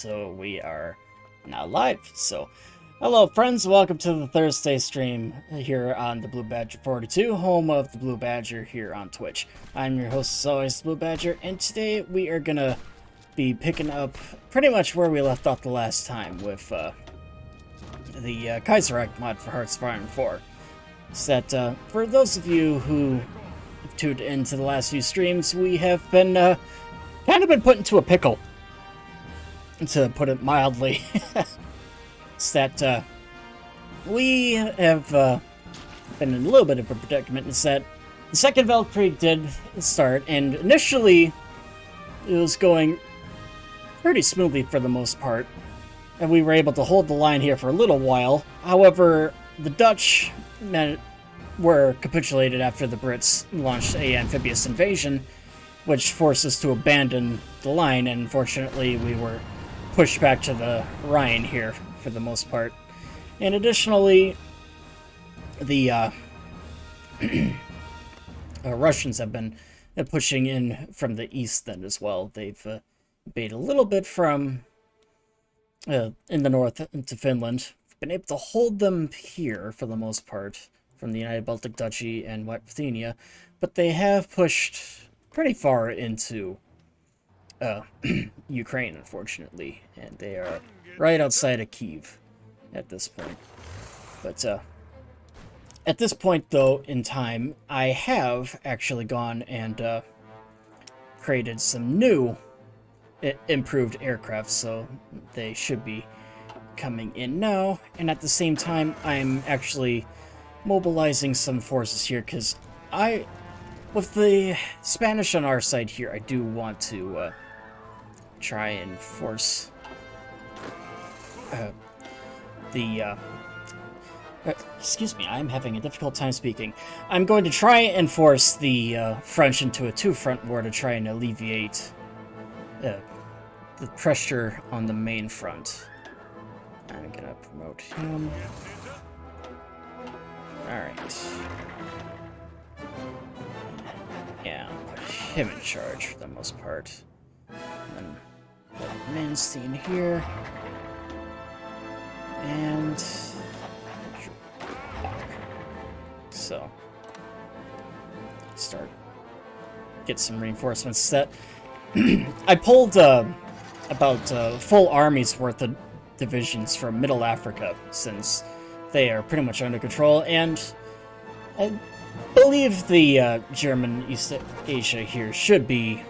So we are now live. So hello friends, welcome to the Thursday stream here on the Blue Badger 42, home of the Blue Badger here on Twitch. I'm your host as always, Blue Badger, and today we are gonna be picking up pretty much where we left off the last time with the Kaiserreich mod for Hearts of Iron 4. So that for those of you who have tuned into the last few streams, we have been kind of been put into a pickle, to put it mildly. It's that we have been in a little bit of a predicament. It's that the second Weltkrieg did start, and initially it was going pretty smoothly for the most part, and we were able to hold the line here for a little while. However, the Dutch were capitulated after the Brits launched an amphibious invasion, which forced us to abandon the line, and unfortunately we were pushed back to the Rhine here for the most part. And additionally, the Russians have been pushing in from the east then as well. They've invaded a little bit from in the north into Finland. Been able to hold them here for the most part from the United Baltic Duchy and White Ruthenia, but they have pushed pretty far into Ukraine, unfortunately, and they are right outside of Kyiv at this point. But at this point, though, in time, I have actually gone and created some new improved aircraft, so they should be coming in now. And at the same time, I'm actually mobilizing some forces here, because with the Spanish on our side here, I do want to try and force excuse me, I'm having a difficult time speaking. I'm going to try and force the French into a two-front war to try and alleviate the pressure on the main front. I'm gonna promote him. Alright. Yeah, I'll put him in charge for the most part. And then Manstein here. And so get some reinforcements set. I pulled about full armies worth of divisions from Mittleafrikan, since they are pretty much under control, and I believe the German East Asia here should be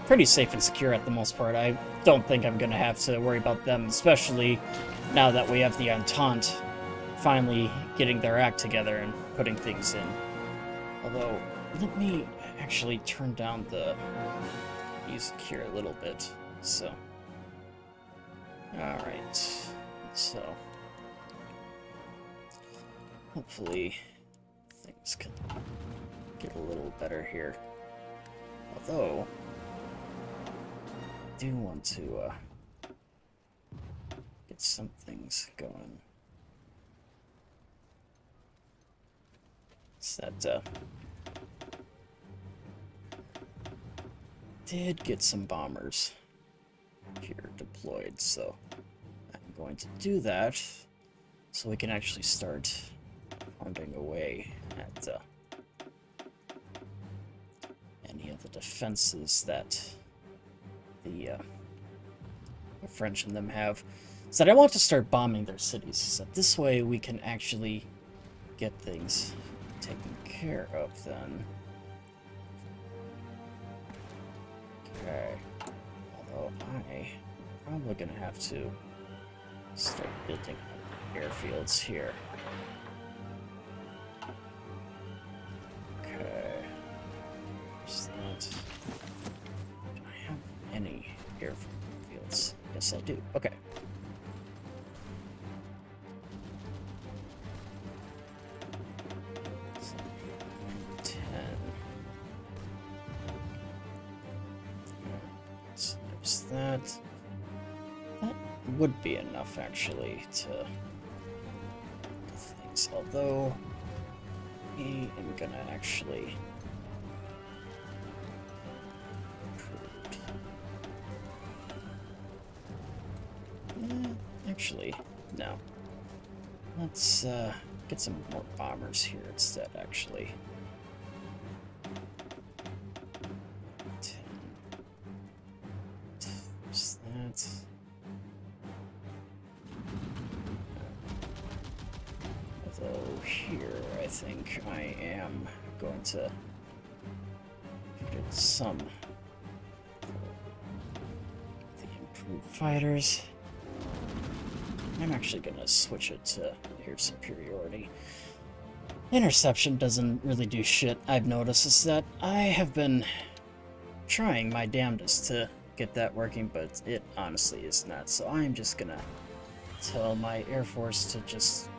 pretty safe and secure at the most part. I don't think I'm going to have to worry about them, especially now that we have the Entente finally getting their act together and putting things in. Although, let me actually turn down the music here a little bit. So, alright. So, hopefully things can get a little better here. Although, I do want to get some things going. It's that did get some bombers here deployed, so I'm going to do that so we can actually start pounding away at any of the defenses that the French and them have. So I want to start bombing their cities, so this way we can actually get things taken care of then. Okay. Although I'm probably gonna have to start building airfields here. Okay. Where's that? Do I have any airfields? Yes, I do. Okay. That would be enough, actually, to things. Although, I am gonna actually Actually, no. Let's get some more bombers here instead, actually. 10. There's that. Although here, I think I am going to get some of the improved fighters. I'm actually going to switch it to air superiority. Interception doesn't really do shit, I've noticed, is that I have been trying my damnedest to get that working, but it honestly is not. So I'm just going to tell my Air Force to just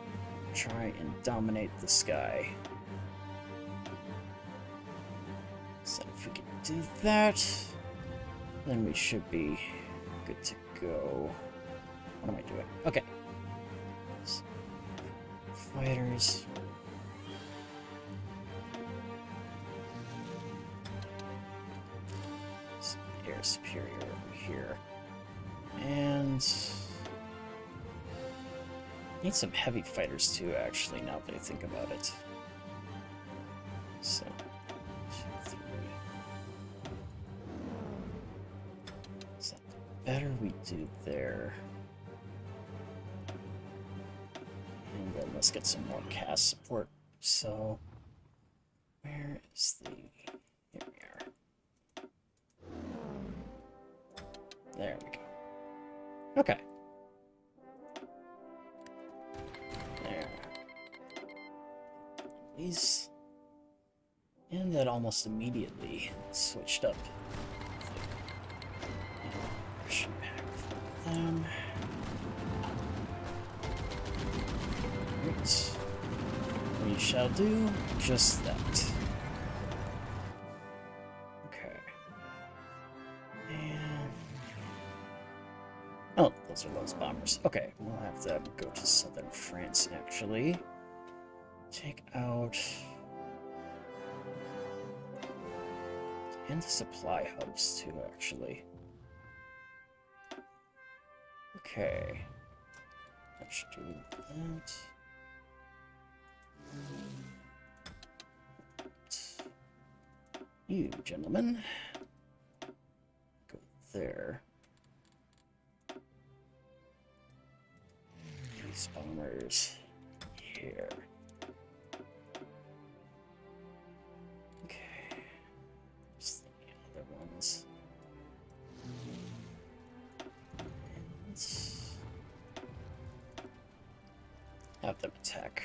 try and dominate the sky. So if we can do that, then we should be good to go. What am I doing? Okay. So, fighters. Some air superior over here. And need some heavy fighters too, actually, now that I think about it. So, 2, 3. Is that better we do there? And then let's get some more cast support. So, where is the... Here we are. There we go. Okay. There. These... And that almost immediately switched up. Push back for them. Right. We shall do just that. Okay. And... oh, those are those bombers. Okay, we'll have them go to southern France, actually. Take out... and the supply hubs, too, actually. Okay. Let's do that. You, gentlemen, go there. These bombers here. Okay. Where's the other ones? And have them attack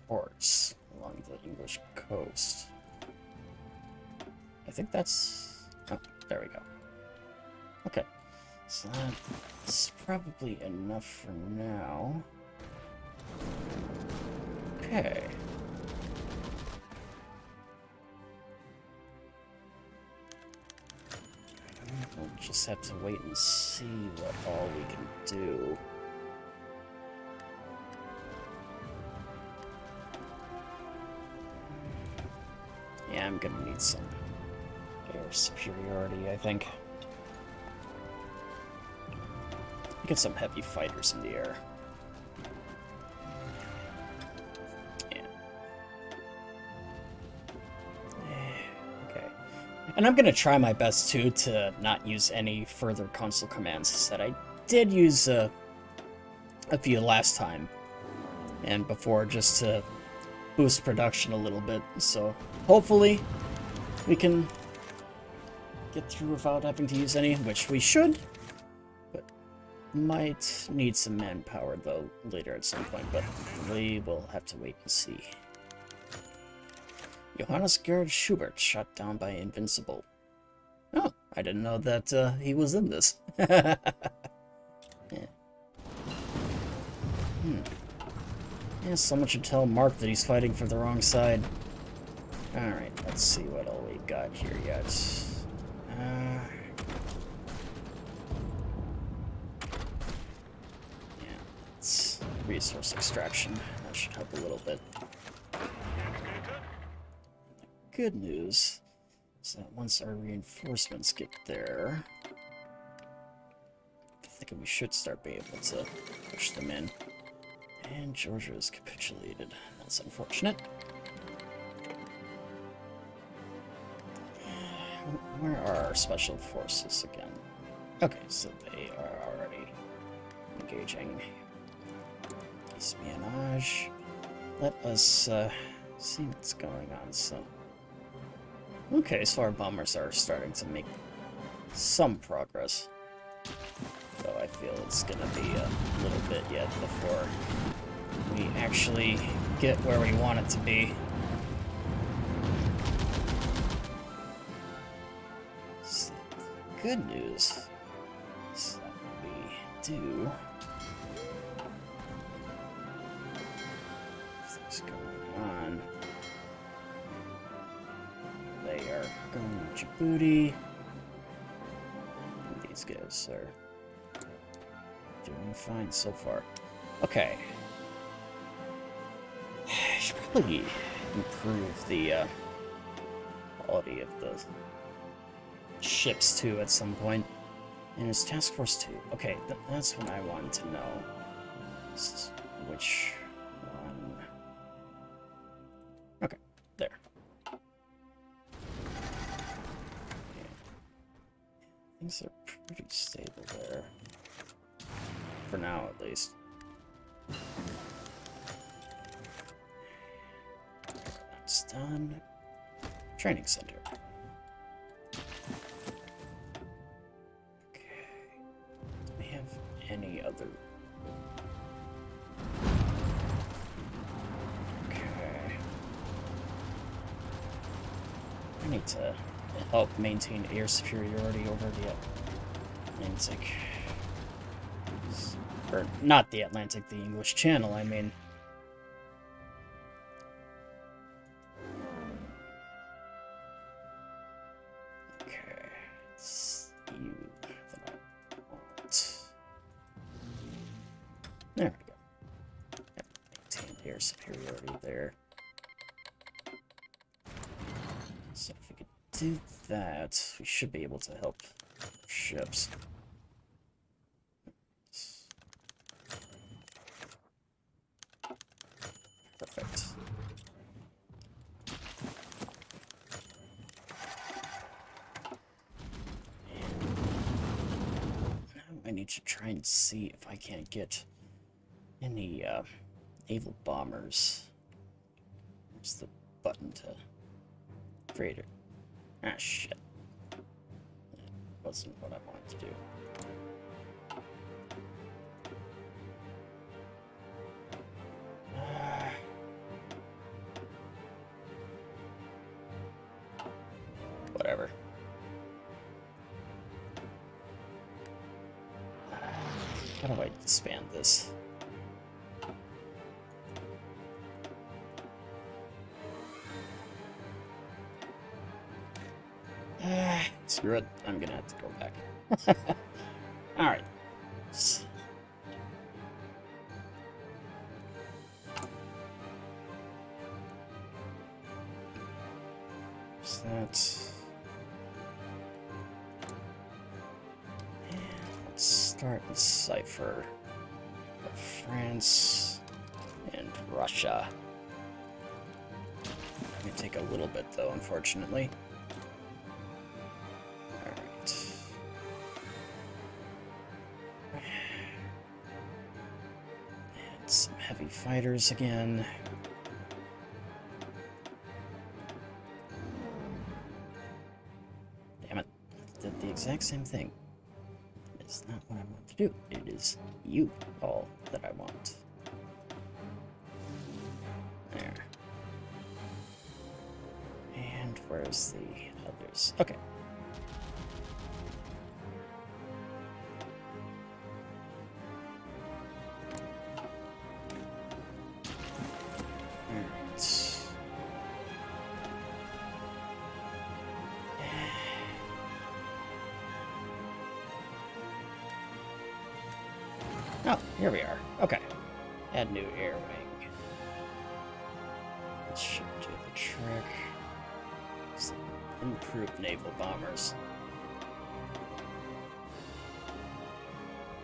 forts along the English coast. I think that's... oh, there we go. Okay. So that's probably enough for now. Okay. We'll just have to wait and see what all we can do. Yeah, I'm gonna need some air superiority, I think. Get some heavy fighters in the air. Yeah. Okay. And I'm gonna try my best, too, to not use any further console commands that I did use a few last time and before, just to boost production a little bit. So hopefully we can get through without having to use any, which we should, but might need some manpower though later at some point, but we will have to wait and see. Johannes Gerd Schubert shot down by Invincible. Oh, I didn't know that he was in this. Yeah. Yeah, someone should tell Mark that he's fighting for the wrong side. Alright, let's see what all we got here yet. Yeah, it's resource extraction. That should help a little bit. The good news is that once our reinforcements get there, I think we should start being able to push them in. And Georgia has capitulated. That's unfortunate. Where are our special forces again? Okay, so they are already engaging espionage. Let us see what's going on. So, okay, so our bombers are starting to make some progress. Though I feel it's gonna be a little bit yet before we actually get where we want it to be. So, good news is that we do things going on. They are going to Djibouti. And these guys are doing fine so far. Okay. I should probably improve the quality of the ships too at some point. And it's Task Force 2. Okay, that's what I wanted to know. Which one? Okay, there. Okay. Things are pretty stable there. For now, at least. That's done. Training center. Okay. Do we have any other? Okay. I need to help maintain air superiority over the Atlantic. Or not the Atlantic, the English Channel, I mean. Okay, it's you that I want. There we go. Yep, maintain air superiority there. So if we could do that, we should be able to help ships. Perfect. Now I need to try and see if I can't get any naval bombers. Where's the button to create it? Ah, shit. That wasn't what I wanted to do. Whatever. How do I expand this? Screw it. I'm gonna have to go back. Alright. So that. And let's start the cipher of France and Russia. It's gonna take a little bit though, unfortunately. Alright. And some heavy fighters again. Did the exact same thing. It's not what I want to do. It is you all that I want. There. And where's the others? Okay. Oh, here we are. Okay. Add new air wing. That should do the trick. Some improved naval bombers.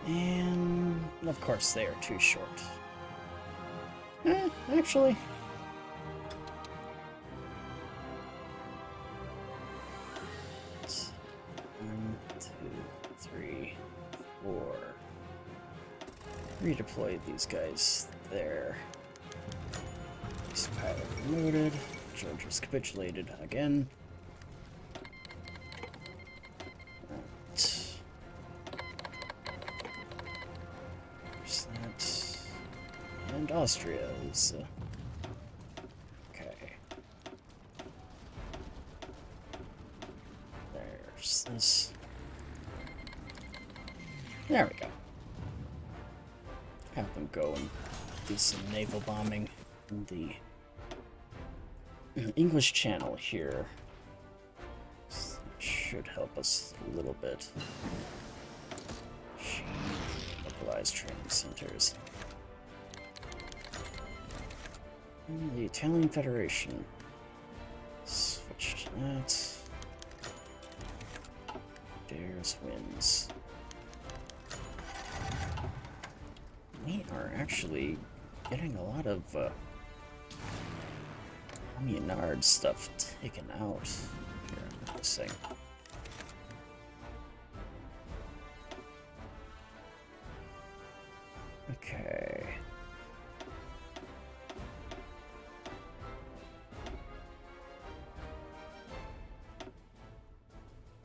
And, of course, they are too short. Actually... One, two, three, four. Redeploy these guys there. This pilot promoted. Georgia's capitulated again. Right. There's that. And Austria is... okay. There's this. There we go. Have them go and do some naval bombing in the English Channel here. This should help us a little bit. Localized training centers. And the Italian Federation. Switch to that. Dares wins. We are actually getting a lot of Communard stuff taken out here, I'm noticing. Okay.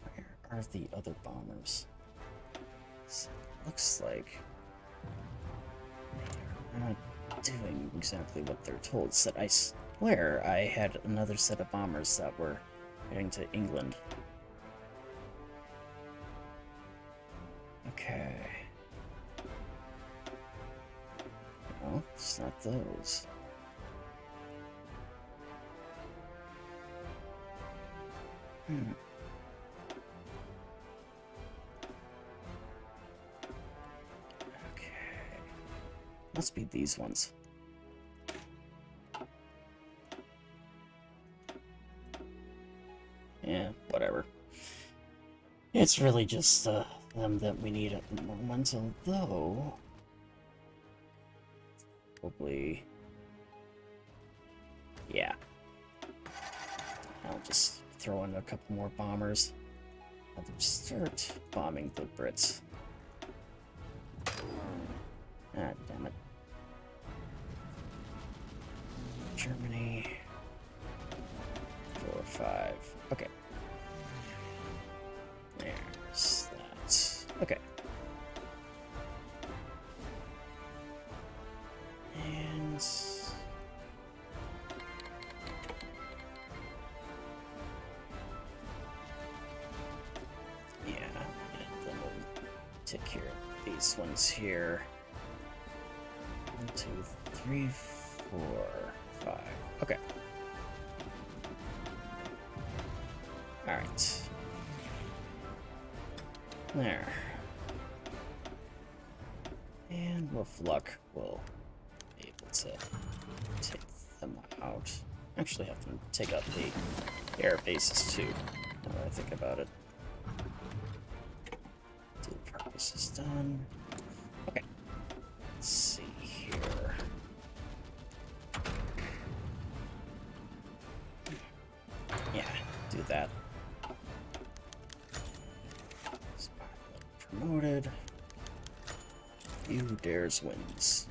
Where are the other bombers? So it looks like they're not doing exactly what they're told. So I swear I had another set of bombers that were heading to England. Okay. No, it's not those. Okay. Must be these ones. Yeah, whatever. It's really just them that we need at the moment, although... probably... yeah. I'll just throw in a couple more bombers. I'll start bombing the Brits. Ah, damn it. Germany. 4, 5. Okay. There's that. Okay. And... yeah, and then we'll take care of these ones here. 1, 2, 3, 4, 5. Okay. Alright. There. And with luck, we'll be able to take them out. Actually have them take out the air bases too, now that I think about it. Dual purpose is done. Okay. Let's see here. Yeah, do that. Promoted. Who dares wins.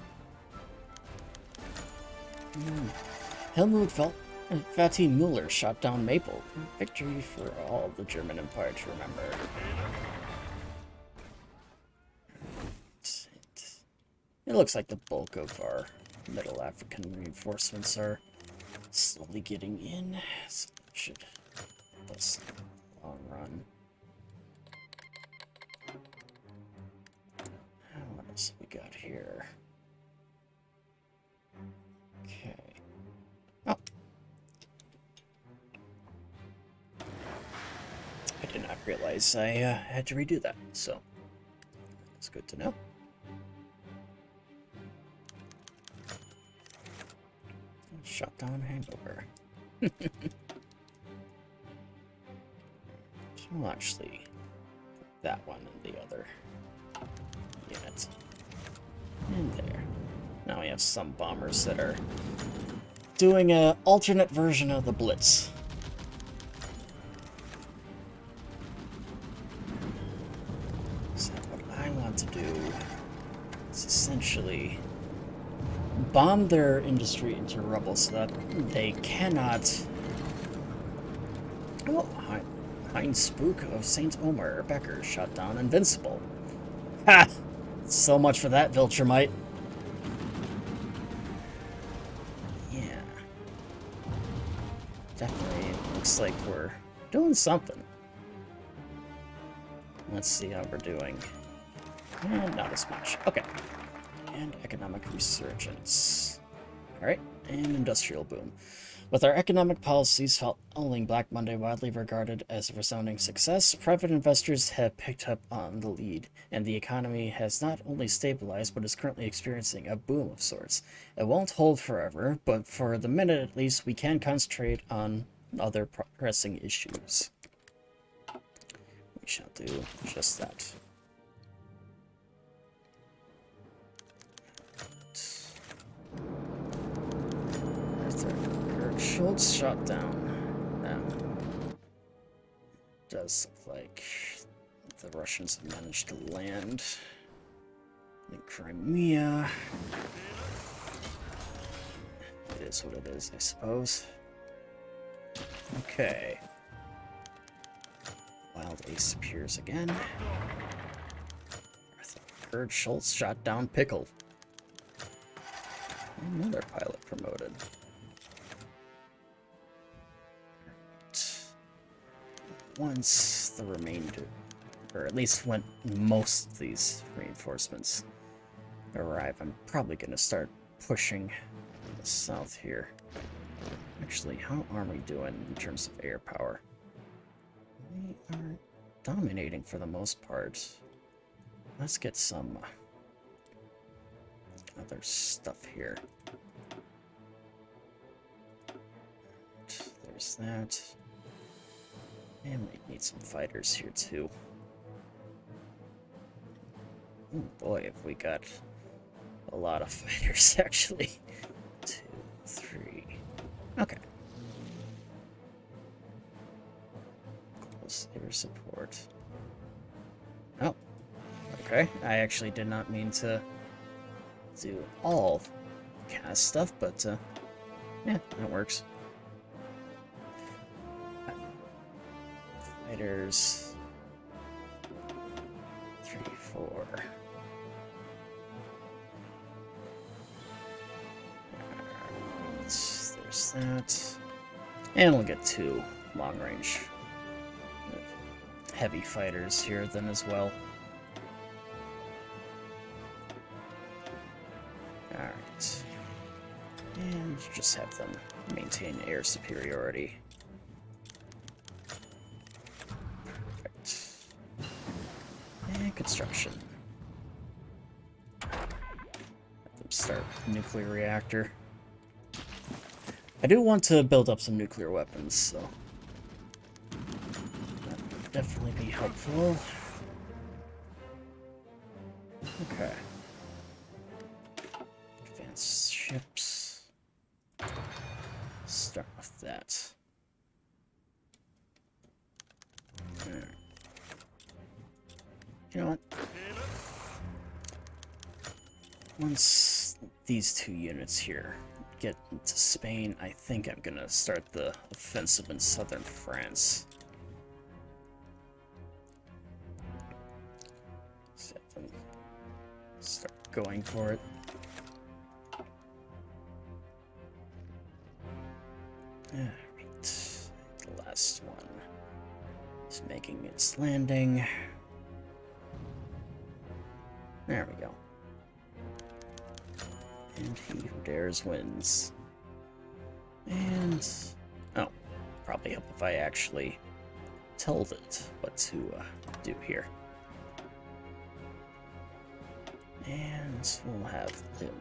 Helmut Vati Mueller shot down Maple. Victory for all the German Empire to remember. It looks like the bulk of our Middle African reinforcements are slowly getting in, so that should help us in the long run. What else have we got here? Okay. Oh. I did not realize I had to redo that, so that's good to know. Shut down hangover. So we'll actually put that one and the other unit. And there. Now we have some bombers that are doing an alternate version of the Blitz. So what I want to do is essentially bomb their industry into rubble so that they cannot... Oh, Hein Spook of St. Omer Becker shot down invincible. Ha! So much for that, Viltrumite. Yeah. Definitely looks like we're doing something. Let's see how we're doing. And not as much. Okay. And economic resurgence. Alright, and industrial boom. With our economic policies following Black Monday widely regarded as a resounding success, private investors have picked up on the lead, and the economy has not only stabilized, but is currently experiencing a boom of sorts. It won't hold forever, but for the minute at least, we can concentrate on other pressing issues. We shall do just that. Schultz shot down. Now, does look like the Russians have managed to land in Crimea. It is what it is, I suppose. Okay. Wild Ace appears again. Third Schultz shot down Pickle. Another pilot promoted. Once the remainder, or at least when most of these reinforcements arrive, I'm probably going to start pushing the south here. Actually, how are we doing in terms of air power? We are dominating for the most part. Let's get some other stuff here. There's that. And we need some fighters here, too. Oh boy, have we got a lot of fighters, actually. 2, 3. Okay. Close air support. Oh. Okay. I actually did not mean to do all kind of stuff, but, yeah, that works. Fighters 3, 4. There's that. And we'll get 2 long-range heavy fighters here then as well. Alright. And just have them maintain air superiority. Construction. Have them start nuclear reactor. I do want to build up some nuclear weapons, so that would definitely be helpful. Okay. Advanced ships. Start with that. Alright. You know what? Once these 2 units here get into Spain, I think I'm gonna start the offensive in southern France. Start going for it. Alright, the last one is making its landing. There we go. And he who dares wins. And... oh, probably help if I actually told it what to do here. And we'll have them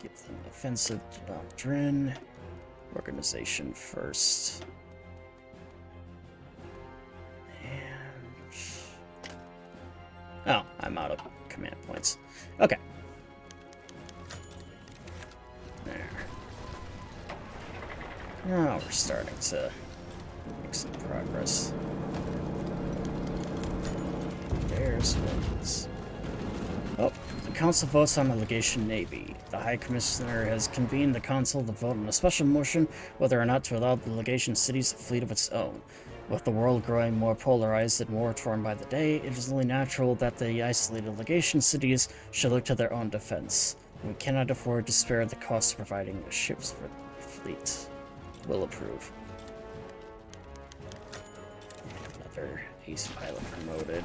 give them offensive doctrine. Organization first. And... oh, I'm out of command points. units. Okay. There. Now we're starting to make some progress. There's wins. Oh, the Council votes on the Legation Navy. The High Commissioner has convened the Council to vote on a special motion whether or not to allow the Legation cities a fleet of its own. With the world growing more polarized and war-torn by the day, it is only natural that the isolated Legation cities should look to their own defense. We cannot afford to spare the cost of providing ships for the fleet. Will approve. Another ace pilot promoted.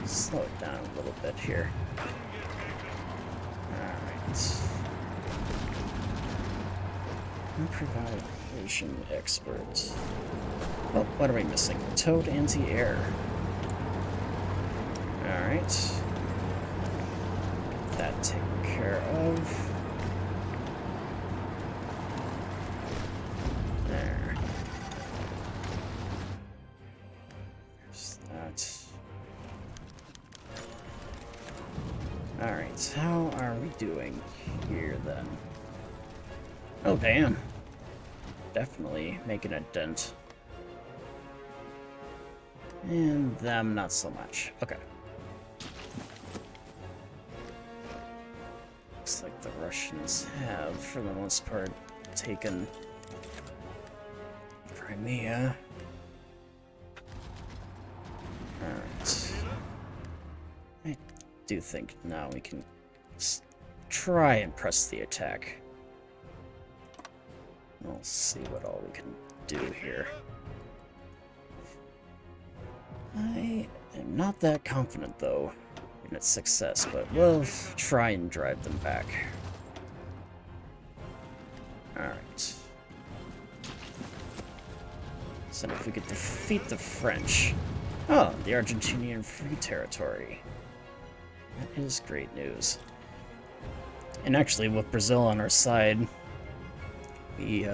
Slow it down a little bit here. Alright. Improvisation expert. Oh, what are we missing? Towed anti-air. Alright. That taken care of. There. There's that. Alright, how are we doing here then? Oh, damn. Definitely making a dent. And them, not so much. Okay. Looks like the Russians have, for the most part, taken Crimea. Alright. I do think now we can try and press the attack. We'll see what all we can do here. I am not that confident, though, in its success, but we'll try and drive them back. Alright. So if we could defeat the French... Oh, the Argentinian Free Territory. That is great news. And actually, with Brazil on our side, we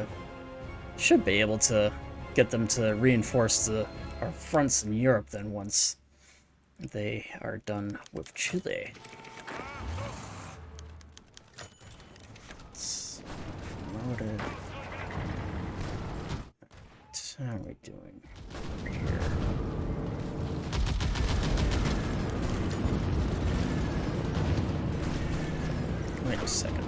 should be able to get them to reinforce our fronts in Europe then once they are done with Chile. It's promoted. How are we doing over here? Wait a second.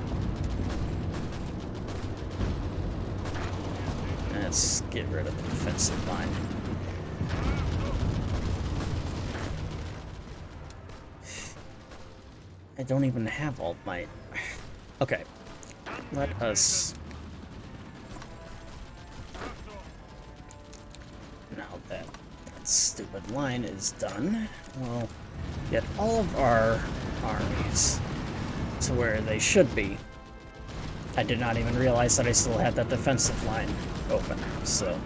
Let's get rid of the defensive line. I don't even have all might. Okay. Let us... Now that stupid line is done, we'll get all of our armies to where they should be. I did not even realize that I still had that defensive line open, so...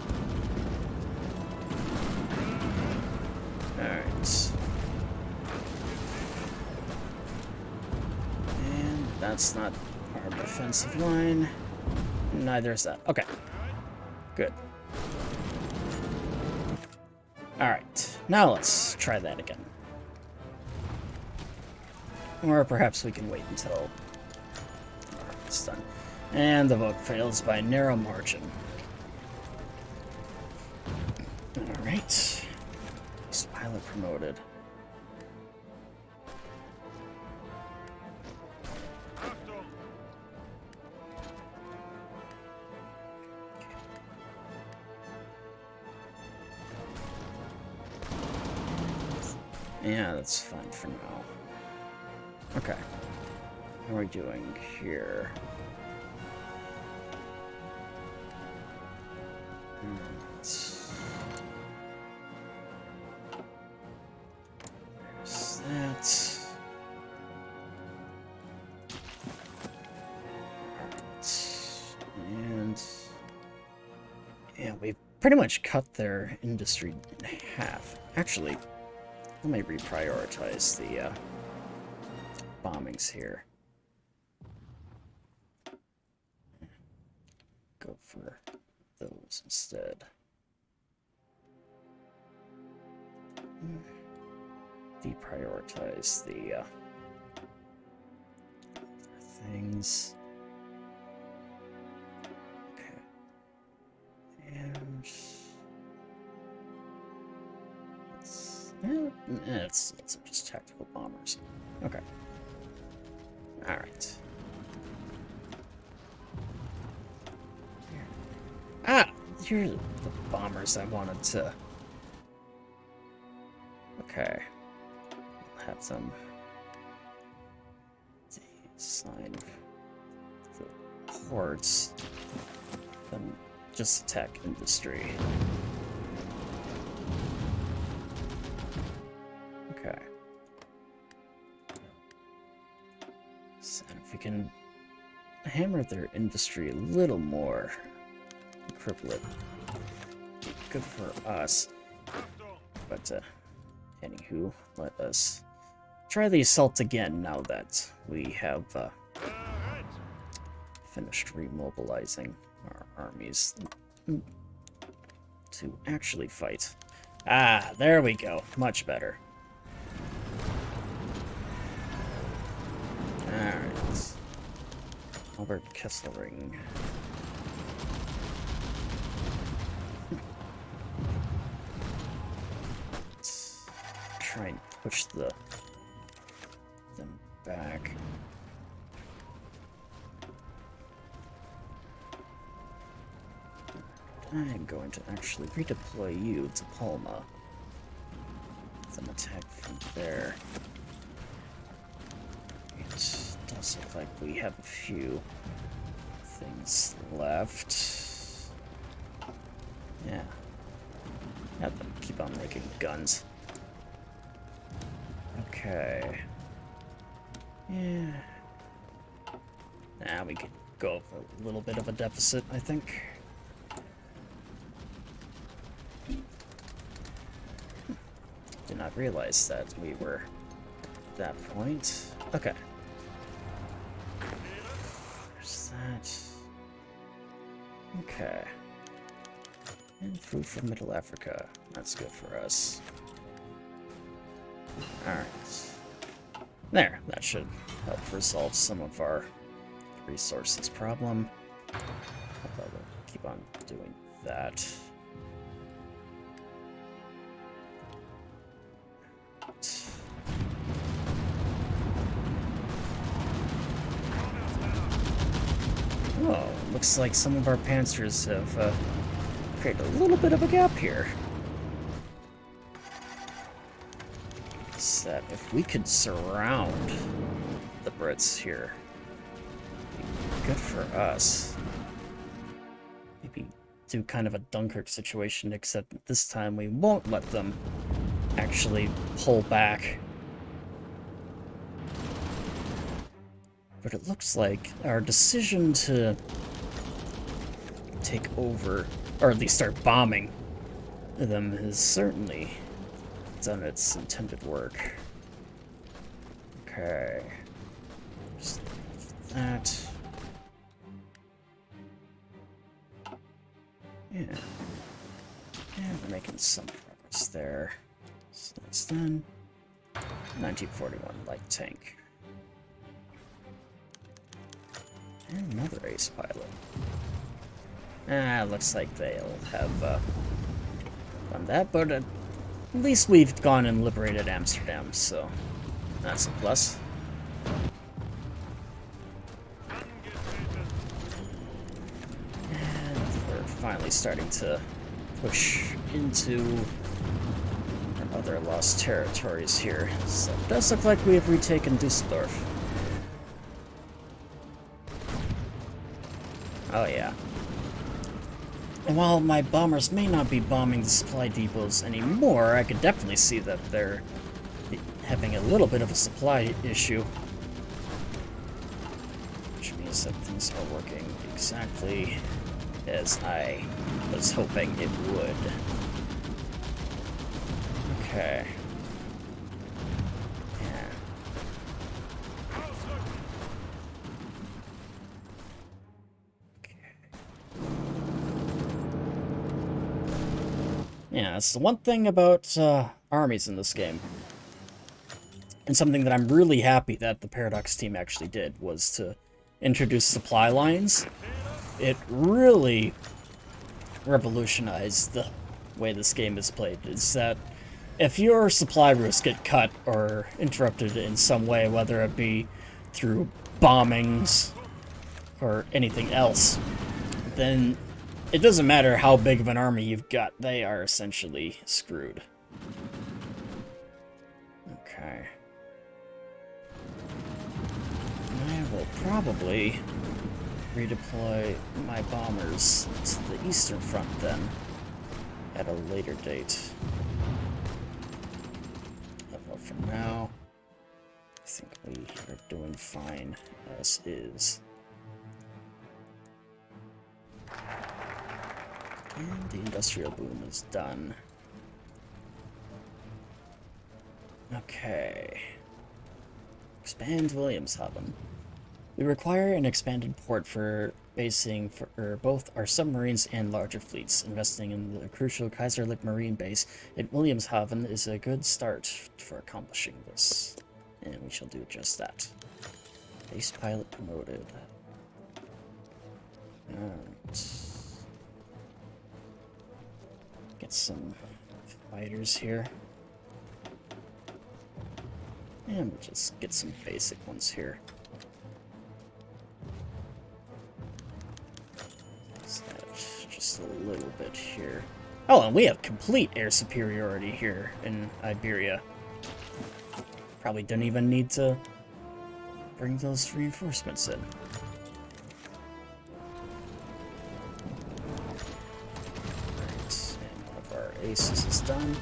Alright. And that's not our defensive line. Neither is that. Okay. Good. Alright. Now let's try that again. Or perhaps we can wait until it's done. And the vote fails by a narrow margin. Alright. This pilot promoted. Yeah, that's fine for now. Okay. How are we doing here? There's that. And yeah, we pretty much cut their industry in half. Actually, let me reprioritize the bombings here. Go for those instead. deprioritize the other things. Okay. And it's just tactical bombers. Okay. All right. Ah, here are the bombers I wanted to. Okay. I'll have them assign the ports, then just attack industry. Okay. So if we can hammer their industry a little more, cripple it, good for us. But anywho, let us try the assault again now that we have finished remobilizing our armies to actually fight. Ah, there we go. Much better. Alright. Albert Kesselring. Let's try and push them back. I'm going to actually redeploy you to Palma. Then attack from there. It does look like we have a few things left. Yeah. Have them keep on making guns. Okay. Yeah. Now we could go for a little bit of a deficit, I think. Did not realize that we were at that point. Okay. There's that. Okay. And food from Middle Africa. That's good for us. Alright. There. That should help resolve some of our resources problem. We'll keep on doing that. Oh, looks like some of our panzers have created a little bit of a gap here. That if we could surround the Brits here, it'd be good for us. Maybe do kind of a Dunkirk situation, except this time we won't let them actually pull back. But it looks like our decision to take over, or at least start bombing them, has certainly done its intended work. Okay. Just that. Yeah. Yeah, we're making some progress there. So that's done. 1941 light tank. And another ace pilot. Ah, looks like they'll have done that, but at least we've gone and liberated Amsterdam, so that's a plus. And we're finally starting to push into our other lost territories here. So it does look like we have retaken Dusseldorf. Oh yeah. And while my bombers may not be bombing the supply depots anymore, I could definitely see that they're having a little bit of a supply issue. Which means that things are working exactly as I was hoping it would. Okay. Yeah, that's the one thing about armies in this game. And something that I'm really happy that the Paradox team actually did was to introduce supply lines. It really revolutionized the way this game is played. Is that if your supply routes get cut or interrupted in some way, whether it be through bombings or anything else, then it doesn't matter how big of an army you've got, they are essentially screwed. Okay. I will probably redeploy my bombers to the Eastern Front then, at a later date. But for now, I think we are doing fine as is. And the industrial boom is done. Okay. Expand Wilhelmshaven. We require an expanded port for basing for both our submarines and larger fleets. Investing in the crucial Kaiserreich marine base at Wilhelmshaven is a good start for accomplishing this. And we shall do just that. Base pilot promoted. Alright. Get some fighters here. And we'll just get some basic ones here. Just a little bit here. Oh, and we have complete air superiority here in Iberia. Probably don't even need to bring those reinforcements in. Right, and one of our aces is done.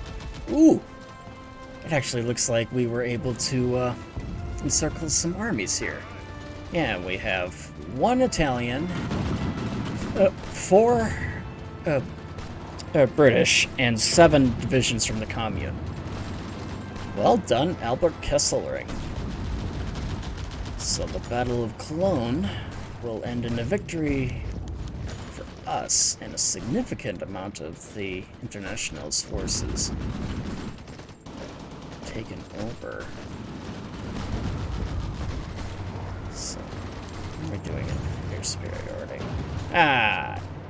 Ooh! It actually looks like we were able to encircle some armies here. Yeah, we have 1 Italian, 4 British, and 7 divisions from the Commune. Well done, Albert Kesselring. So the Battle of Cologne will end in a victory for us and a significant amount of the International's forces taken over. So, we're doing it air superiority.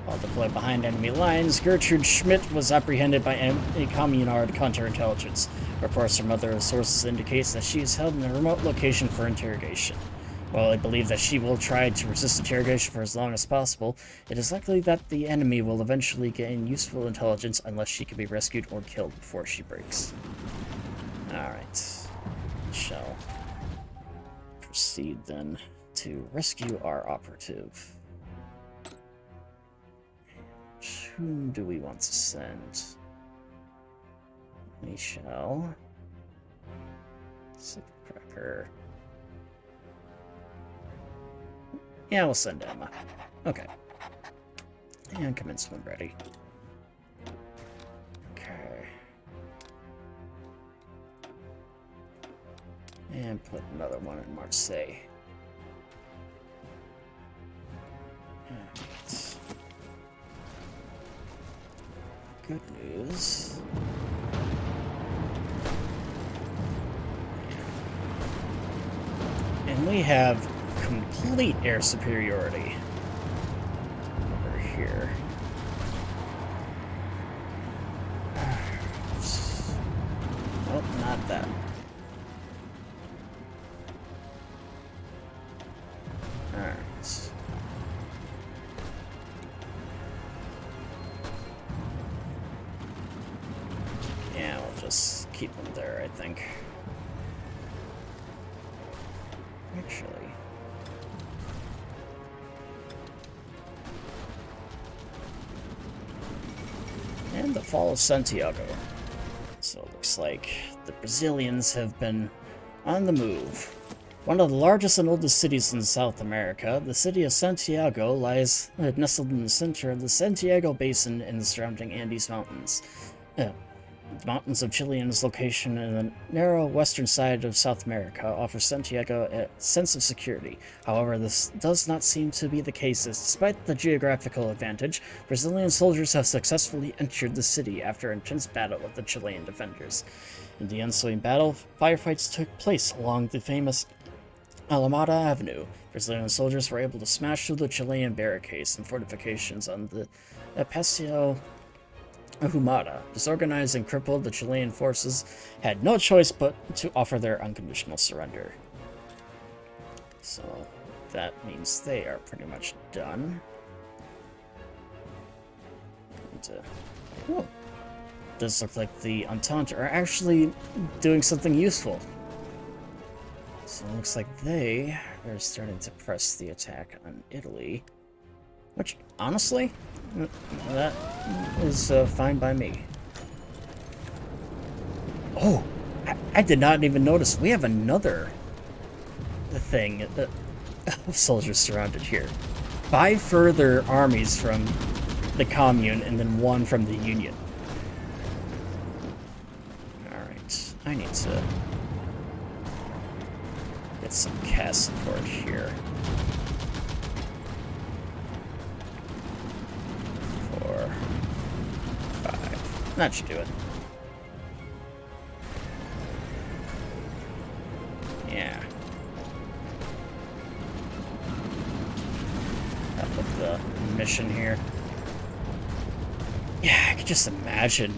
While deployed behind enemy lines, Gertrude Schmidt was apprehended by a Communard counterintelligence. Reports from other sources indicates that she is held in a remote location for interrogation. While I believe that she will try to resist interrogation for as long as possible, it is likely that the enemy will eventually gain useful intelligence unless she can be rescued or killed before she breaks. Alright. Shall proceed then to rescue our operative. Whom do we want to send? We shall... Cracker. Yeah, we'll send Emma. Okay. And commencement ready. Okay. And put another one in Marseille. Alright. Good news. And we have complete air superiority over here. Nope, not that. Alright. Yeah, we'll just keep them there, I think. Actually. And the fall of Santiago. So it looks like the Brazilians have been on the move. One of the largest and oldest cities in South America, the city of Santiago lies nestled in the center of the Santiago Basin in the surrounding Andes Mountains. The mountains of Chile and its location in the narrow western side of South America offers Santiago a sense of security. However, this does not seem to be the case, as despite the geographical advantage, Brazilian soldiers have successfully entered the city after an intense battle with the Chilean defenders. In the ensuing battle, firefights took place along the famous Alameda Avenue. Brazilian soldiers were able to smash through the Chilean barricades and fortifications on the Paseo Ahumada. Disorganized and crippled, the Chilean forces had no choice but to offer their unconditional surrender. So that means they are pretty much done. And, oh, does look like the Entente are actually doing something useful. So it looks like they are starting to press the attack on Italy. Which, honestly, that is fine by me. Oh, I did not even notice. We have another thing of soldiers surrounded here. 5 further armies from the Commune and then 1 from the Union. Alright, I need to get some cast support here. 4, 5. That should do it. Yeah. Up with the mission here. Yeah, I could just imagine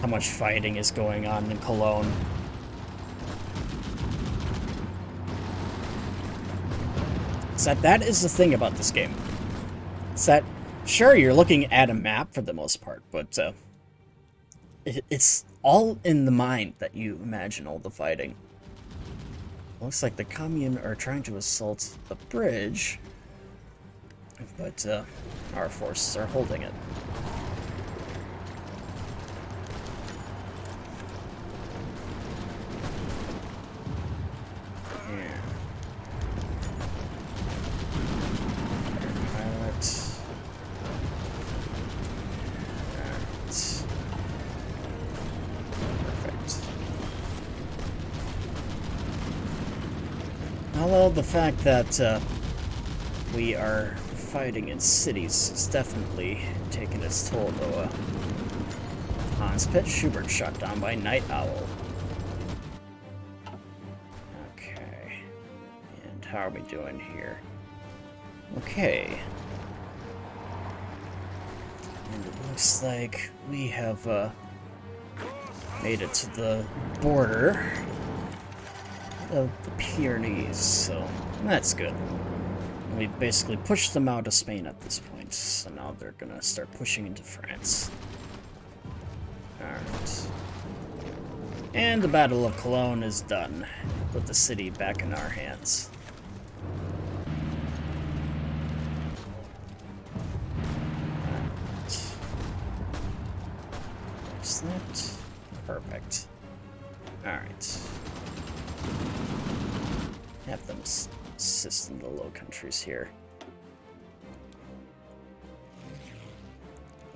how much fighting is going on in Cologne. So that is the thing about this game. It's that, sure, you're looking at a map for the most part, but it's all in the mind that you imagine all the fighting. Looks like the Commune are trying to assault a bridge, but our forces are holding it. Although the fact that we are fighting in cities is definitely taking its toll, though. Hans Pitt Schubert shot down by Night Owl. Okay. And how are we doing here? Okay. And it looks like we have made it to the border of the Pyrenees, so that's good. We basically pushed them out of Spain at this point, so now they're gonna start pushing into France. Alright. And the Battle of Cologne is done, with the city back in our hands. Alright. There's that. Perfect. Alright. Have them assist in the Low Countries here.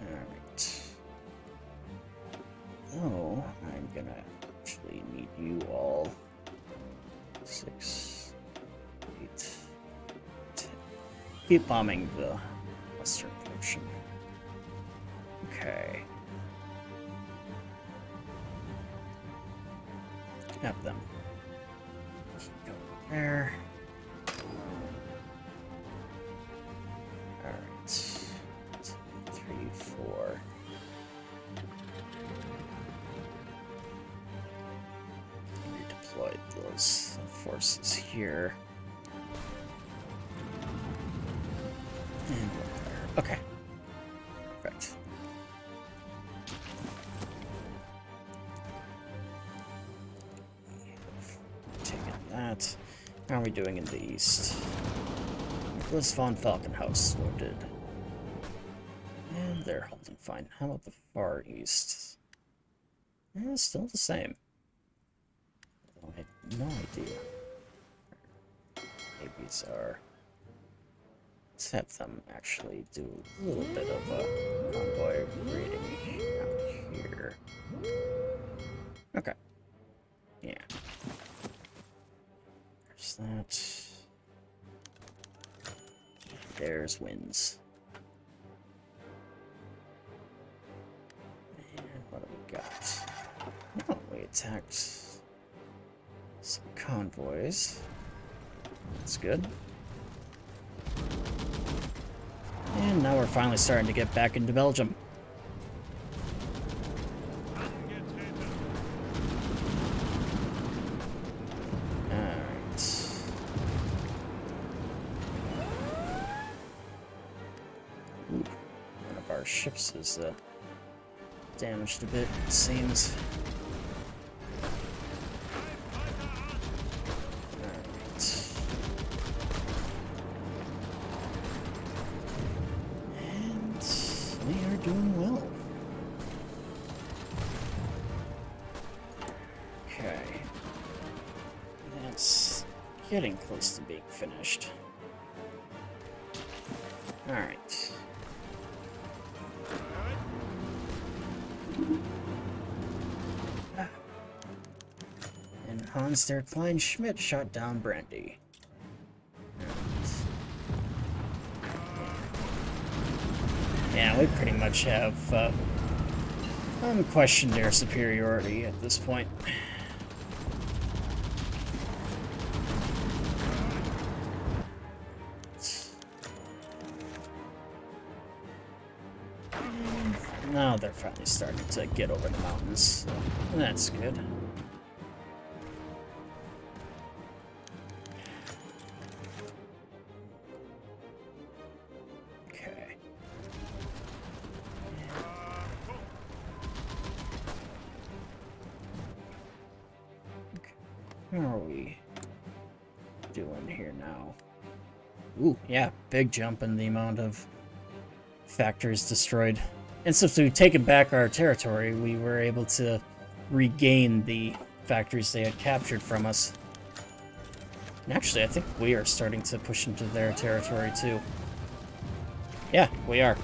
Alright. Oh, I'm gonna actually need you all. 6, 8, 10. Keep bombing the western portion. Okay. Have them. There. Alright. 2, 3, 4. Redeploy those forces here. And one there. Okay. Perfect. Taking that. How are we doing in the east? Nicholas von Falkenhaus wounded. And they're holding fine. How about the far east? Yeah, still the same. I have no idea. Navies are. Let's have them actually do a little bit of a convoy raiding out here. Okay. Yeah. That. There's winds. And what do we got? Oh, wait. attacked some convoys. That's good. And now we're finally starting to get back into Belgium. Alright. Ooh, one of our ships is damaged a bit, it seems. Doing well. Okay. That's getting close to being finished. Alright. And Hans der Klein Schmidt shot down Brandy. Yeah, we pretty much have unquestioned air superiority at this point. And now they're finally starting to get over the mountains, so that's good. How are we doing here now? Ooh, yeah, big jump in the amount of factories destroyed. And since we've taken back our territory, we were able to regain the factories they had captured from us. And actually, I think we are starting to push into their territory too. Yeah, we are.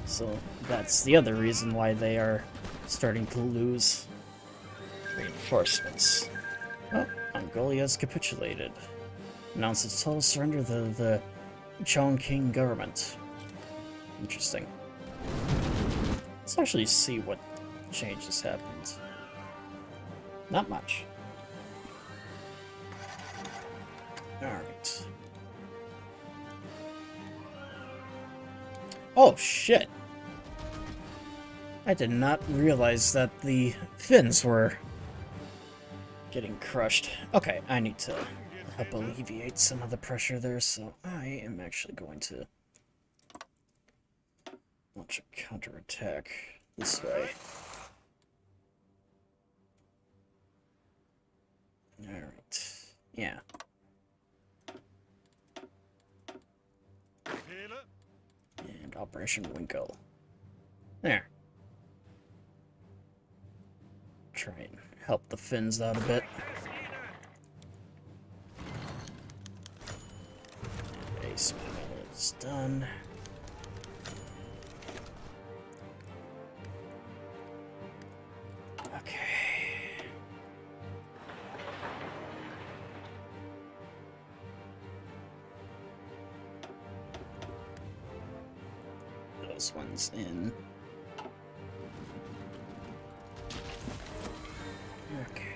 So that's the other reason why they are starting to lose reinforcements. Oh, Mongolia's capitulated. Announced its total surrender to the Chongqing government. Interesting. Let's actually see what changes happened. Not much. Alright. Oh, shit! I did not realize that the Finns were getting crushed. Okay, I need to help alleviate some of the pressure there, so I am actually going to launch a counterattack this way. Alright. Yeah. And Operation Winkle. There. Try and help the Finns out a bit. Base battle is done. Okay. Those ones in. Okay.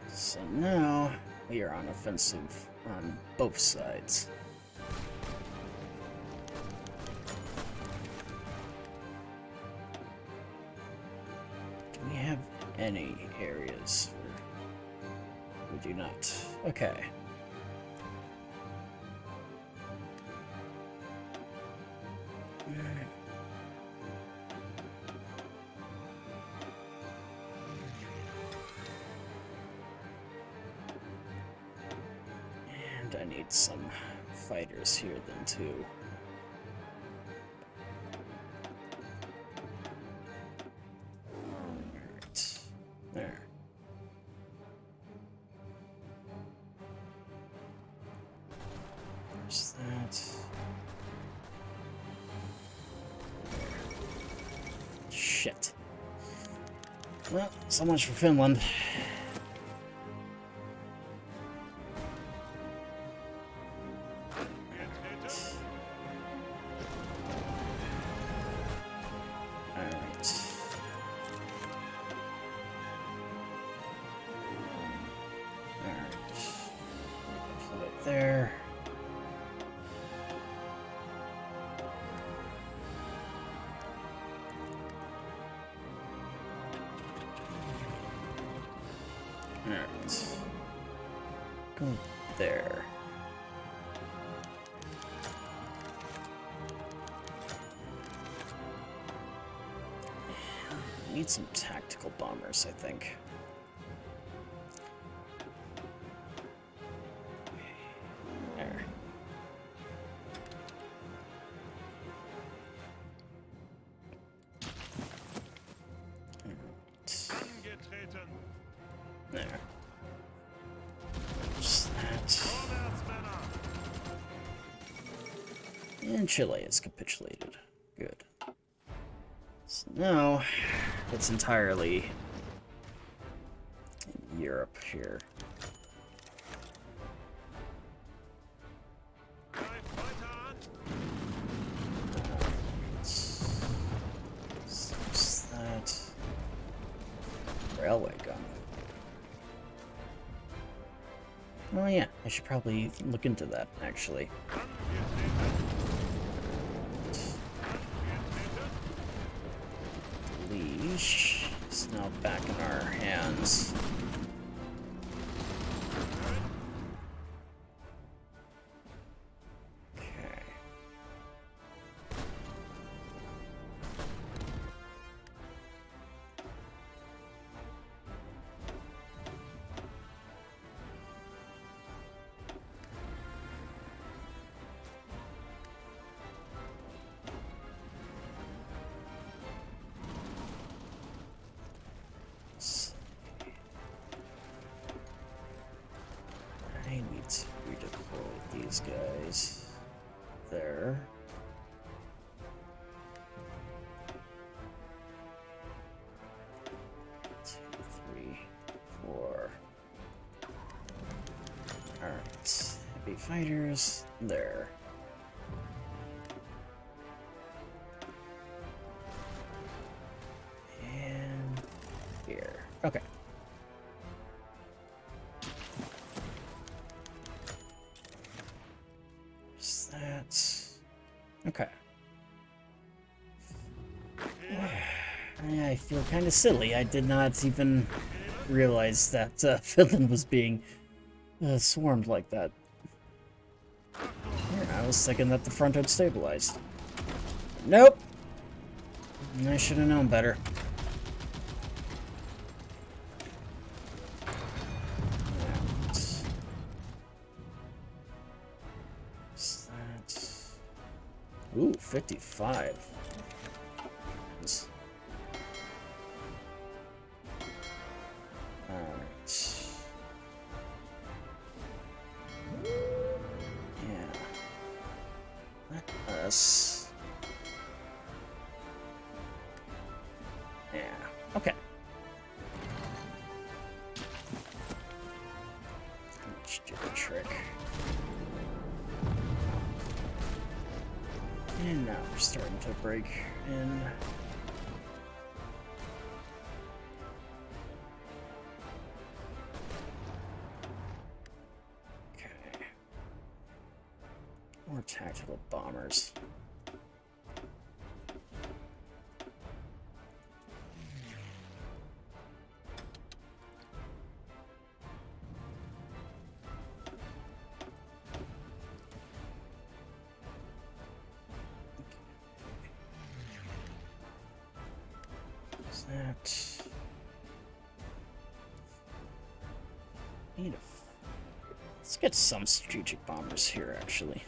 So now we are on offensive on both sides. Do we have any areas where we do not? Okay. And I need some fighters here then too. Alright. There. There's that. Shit. Well, so much for Finland. Put it there. Alright. Go there. Need some tactical bombers, I think. There. There. Just that. And Chile has capitulated. Good. So now, it's entirely in Europe here. What's that? Railway gun. Oh yeah, I should probably look into that, actually. Leash is now back in our hands. Okay. I need to redeploy these guys there. Two, three, four. Alright, heavy fighters there. And here. Okay. Okay. I feel kind of silly. I did not even realize that Finland was being swarmed like that. Yeah, I was thinking that the front had stabilized. Nope. I should have known better. Ooh, 55. Alright. Yeah. Let us... Yeah, okay. Let's do the trick. And now we're starting to break in. Okay. More tactical bombers. That let's get some strategic bombers here, actually.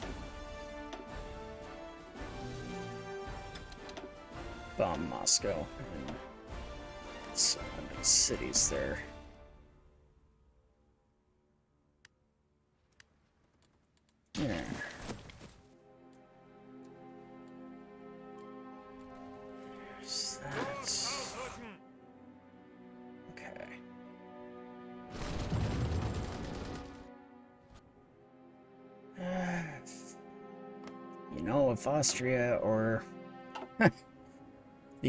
Bomb Moscow and surrounding cities there. There. There's that. Okay. You know, if Austria or the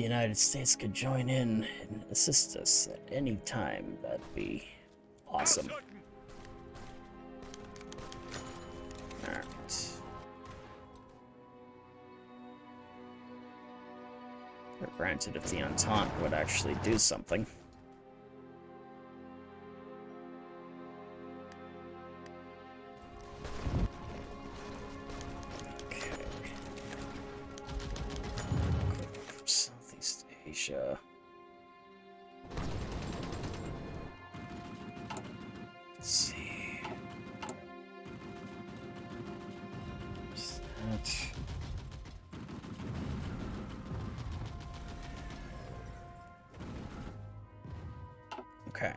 United States could join in and assist us at any time, that'd be awesome. Alright. Or granted, if the Entente would actually do something. Okay. From Southeast Asia. Let's see. Where's that? Okay.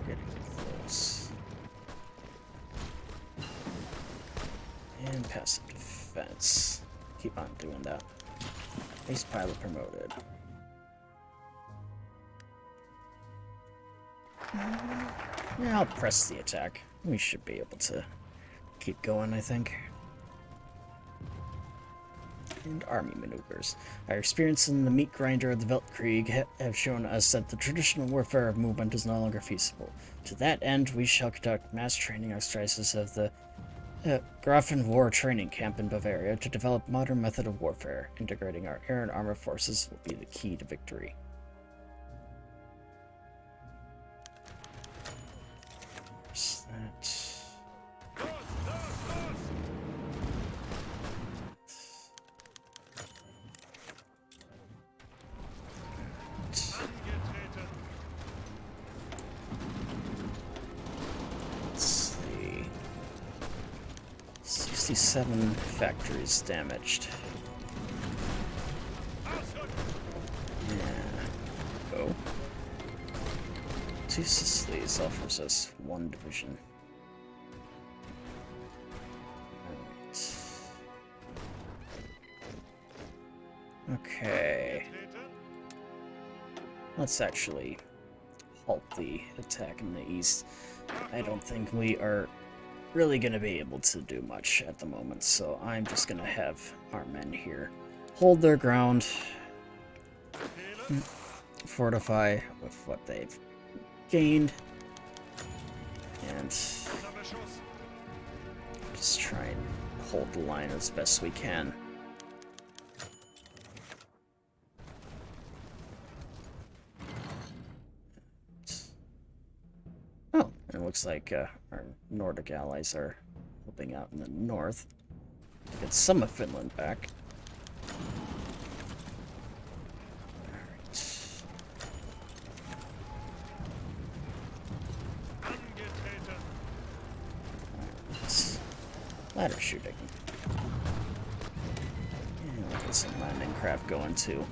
Getting close. And passive defense. Keep on doing that. Ace pilot promoted. Yeah, I'll press the attack. We should be able to keep going, I think. And army maneuvers. Our experience in the meat grinder of the Weltkrieg have shown us that the traditional warfare of movement is no longer feasible. To that end, we shall conduct mass training exercises of the Grafen War Training Camp in Bavaria to develop modern method of warfare. Integrating our air and armor forces will be the key to victory. Where's that? Let's see. 67 factories damaged. Yeah. Oh. 2 Sicilies offers us 1 division. Alright. Okay. Let's actually halt the attack in the east. I don't think we are really going to be able to do much at the moment, so I'm just going to have our men here hold their ground, fortify with what they've gained, and just try and hold the line as best we can. Oh, and it looks like our Nordic allies are helping out in the north to get some of Finland back. Alright. Ladder shooting. And we'll get some landing craft going too.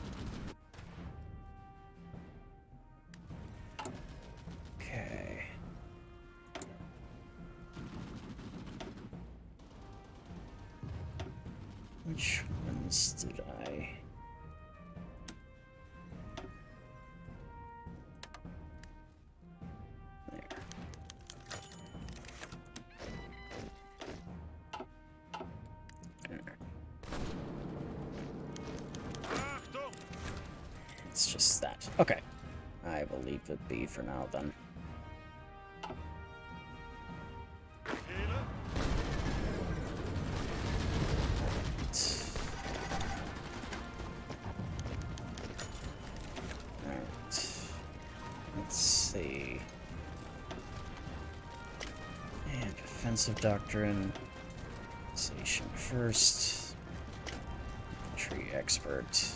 Okay. Which ones did I... There. It's just that. Okay. I will leave it be for now then. Let's see. And defensive doctrine. Station first. Tree expert.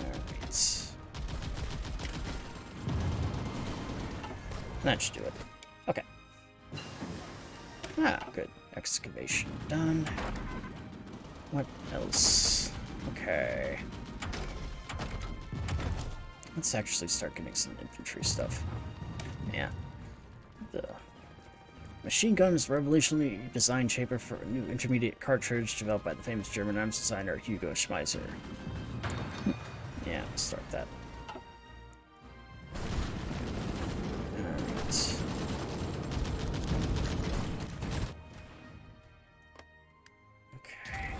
Alright. That should do it. Okay. Ah, good. Excavation done. What else? Okay. Let's actually start getting some infantry stuff. Yeah. The machine gun is a revolutionary design chamber for a new intermediate cartridge developed by the famous German arms designer Hugo Schmeisser. Yeah, let's start that. Alright. Okay.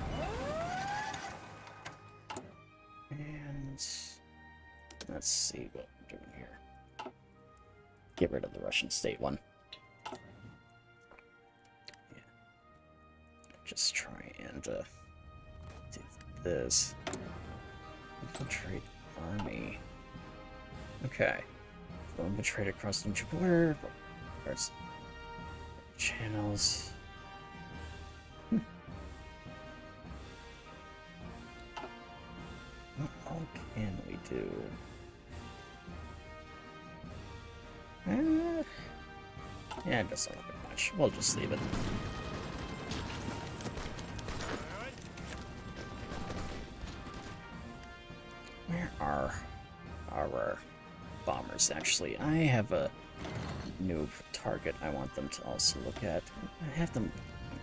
let's see what we're doing here. Get rid of the Russian state one. Yeah. Just try and do this. Infiltrate army. Okay. We'll infiltrate across the border. There's channels. What all can we do? Yeah, it doesn't look much. We'll just leave it. Where are our bombers, actually? I have a new target I want them to also look at. I have them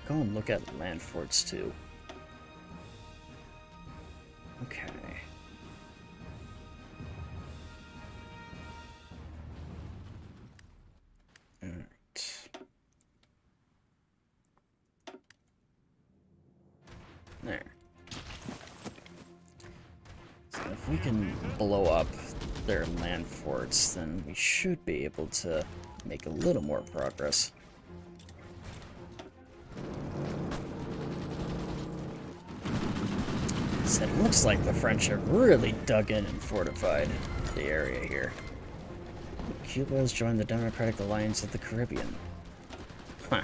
go and look at land forts, too. Okay. Alright. There. So if we can blow up their land forts, then we should be able to make a little more progress. So it looks like the French have really dug in and fortified the area here. Cuba has joined the Democratic Alliance of the Caribbean. Huh.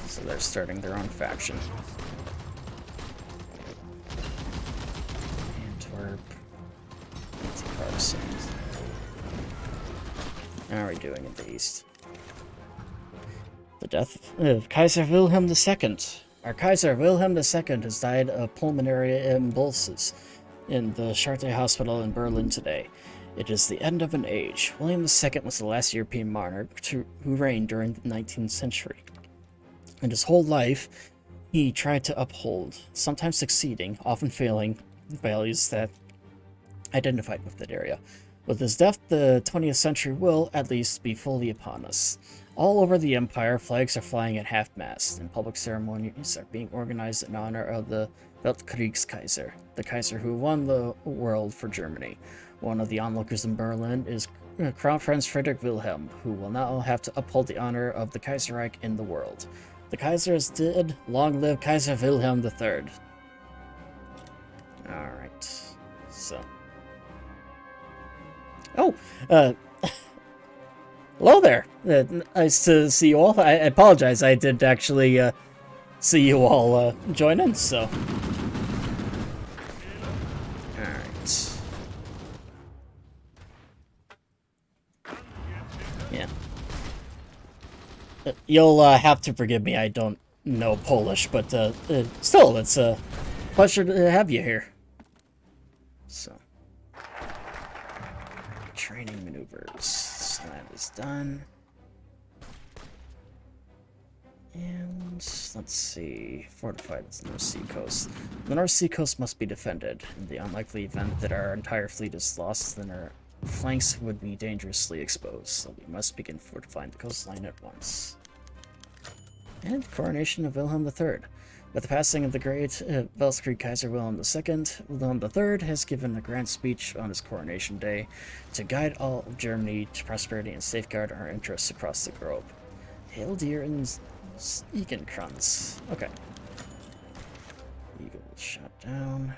So they're starting their own faction. Antwerp. How are we doing in the east? The death of Kaiser Wilhelm II. Our Kaiser Wilhelm II has died of pulmonary embolisms in the Charité Hospital in Berlin today. It is the end of an age. William II was the last European monarch who reigned during the 19th century. In his whole life, he tried to uphold, sometimes succeeding, often failing, values that identified with that area. With his death, the 20th century will, at least, be fully upon us. All over the empire, flags are flying at half-mast, and public ceremonies are being organized in honor of the Weltkriegskaiser, the Kaiser who won the world for Germany. One of the onlookers in Berlin is Crown Prince Friedrich Wilhelm, who will now have to uphold the honor of the Kaiserreich in the world. The Kaiser is dead. Long live Kaiser Wilhelm III. Alright, so... Oh, hello there. Nice to see you all. I apologize, I did actually see you all join in, so. Alright. Yeah. You'll have to forgive me, I don't know Polish, but still, it's a pleasure to have you here. So. Training maneuvers. So that is done. And let's see. Fortified the North Sea coast. The North Sea coast must be defended. In the unlikely event that our entire fleet is lost, then our flanks would be dangerously exposed. So we must begin fortifying the coastline at once. And coronation of Wilhelm III. With the passing of the great Weltkrieg Kaiser Wilhelm II, Wilhelm III has given a grand speech on his coronation day to guide all of Germany to prosperity and safeguard our interests across the globe. Hail dear and Egenkranz. Okay. Eagle shot down.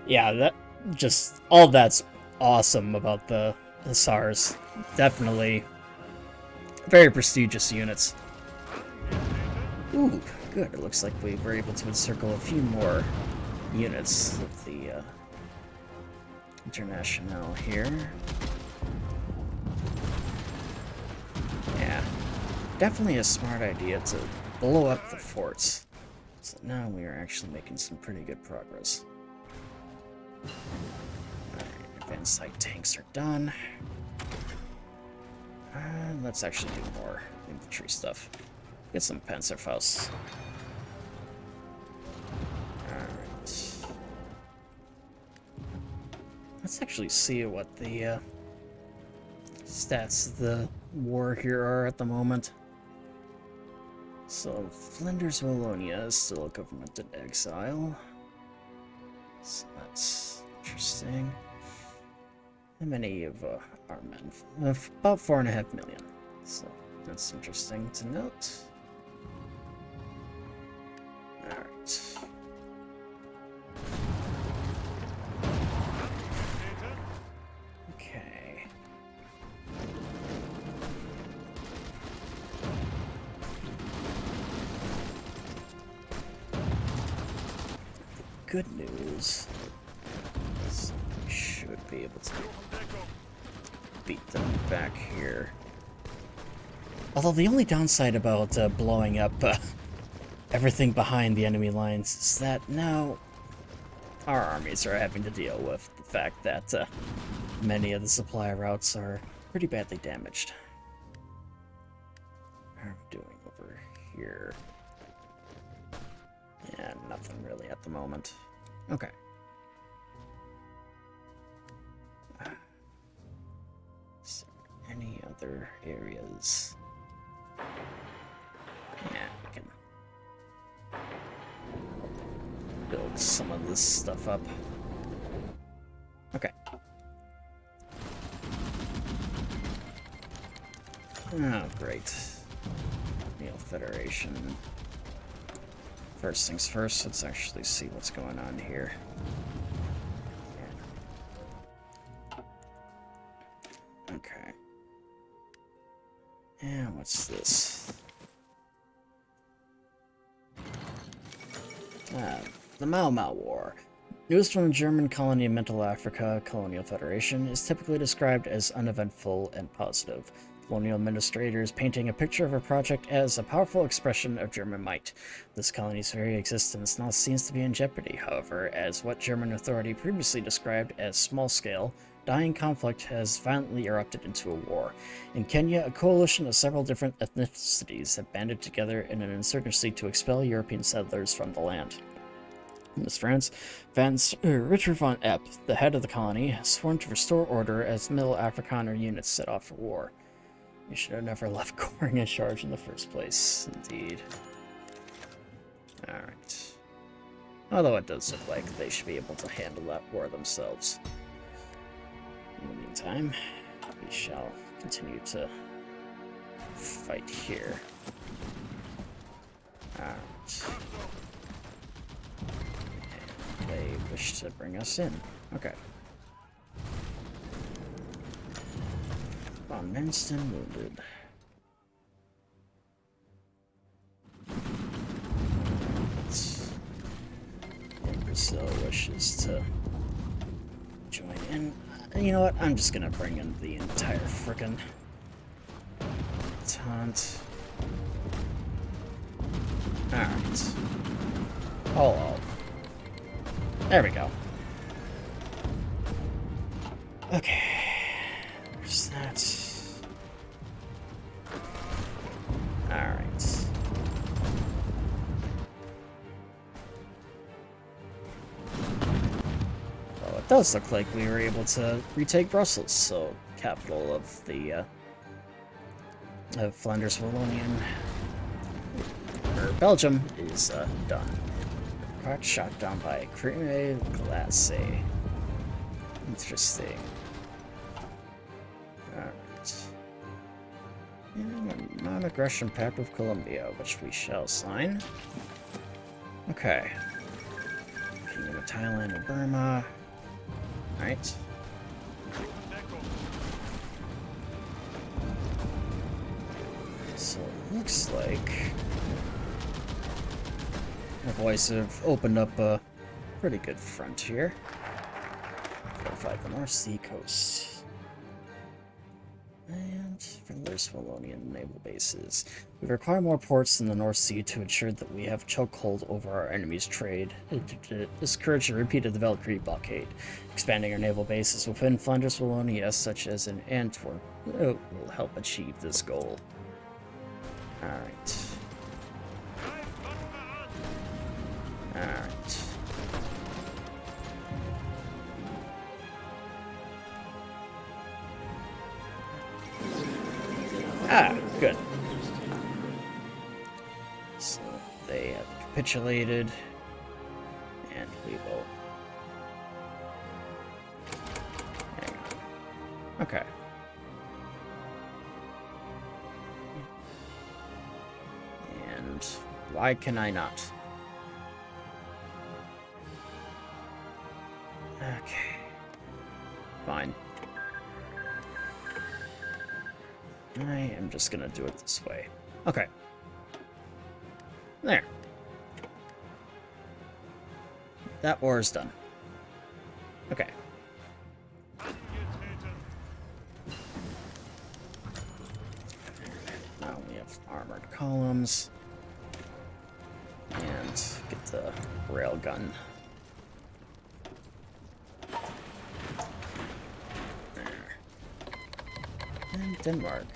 Yeah, that just all that's awesome about the Hussars. Definitely very prestigious units. Ooh, good. It looks like we were able to encircle a few more units of the International here. Yeah, definitely a smart idea to blow up the forts. So now we are actually making some pretty good progress. Alright, advanced light tanks are done. Let's actually do more infantry stuff. Get some Panzerfaust. Alright. Let's actually see what the stats of the war here are at the moment. So, Flanders Wallonia is still a government in exile. So that's interesting. How many of our men? About 4.5 million. So that's interesting to note. Alright. Okay. Good news is we should be able to beat them back here. Although the only downside about blowing up everything behind the enemy lines is that now our armies are having to deal with the fact that many of the supply routes are pretty badly damaged. How are we doing over here? Yeah, nothing really at the moment. Okay. Is there any other areas? Yeah, we can build some of this stuff up. Okay. Oh, great. Neil Federation. First things first, let's actually see what's going on here. Yeah. Okay. And what's this? The Mau Mau War. News from the German colony of Mittleafrika Colonial Federation is typically described as uneventful and positive. Colonial administrators painting a picture of a project as a powerful expression of German might. This colony's very existence now seems to be in jeopardy, however, as what German authority previously described as small-scale, dying conflict has violently erupted into a war. In Kenya, a coalition of several different ethnicities have banded together in an insurgency to expel European settlers from the land. In France, Richard von Epp, the head of the colony, has sworn to restore order as Middle-Afrikaner units set off for war. You should have never left Goring in charge in the first place, indeed. Alright. Although it does look like they should be able to handle that war themselves. In the meantime, we shall continue to fight here. Alright. They wish to bring us in. Okay. Von Menston wounded. Brazil wishes to join in. You know what? I'm just gonna bring in the entire frickin' taunt. Alright. Oh. There we go. Okay. There's that. Alright. Well, it does look like we were able to retake Brussels, so capital of the of Flanders Wallonian or Belgium is done. Got shot down by Creme Glacé. Interesting. Alright. And a non-aggression pact with Colombia, which we shall sign. Okay. Kingdom of Thailand and Burma. Alright. So it looks like our boys have opened up a pretty good frontier. Fortified the North Sea coast. And Flanders Wallonian naval bases. We require more ports in the North Sea to ensure that we have chokehold over our enemy's trade, to discourage a repeat of the Valkyrie blockade. Expanding our naval bases within Flanders Wallonia, such as in Antwerp, will help achieve this goal. Alright. Alright. They have capitulated, and we will... Hang on. Okay. And why can I not? Okay. Fine. I am just gonna do it this way. Okay. There. That war is done. Okay. Now we have armored columns. And get the railgun. There. And Denmark.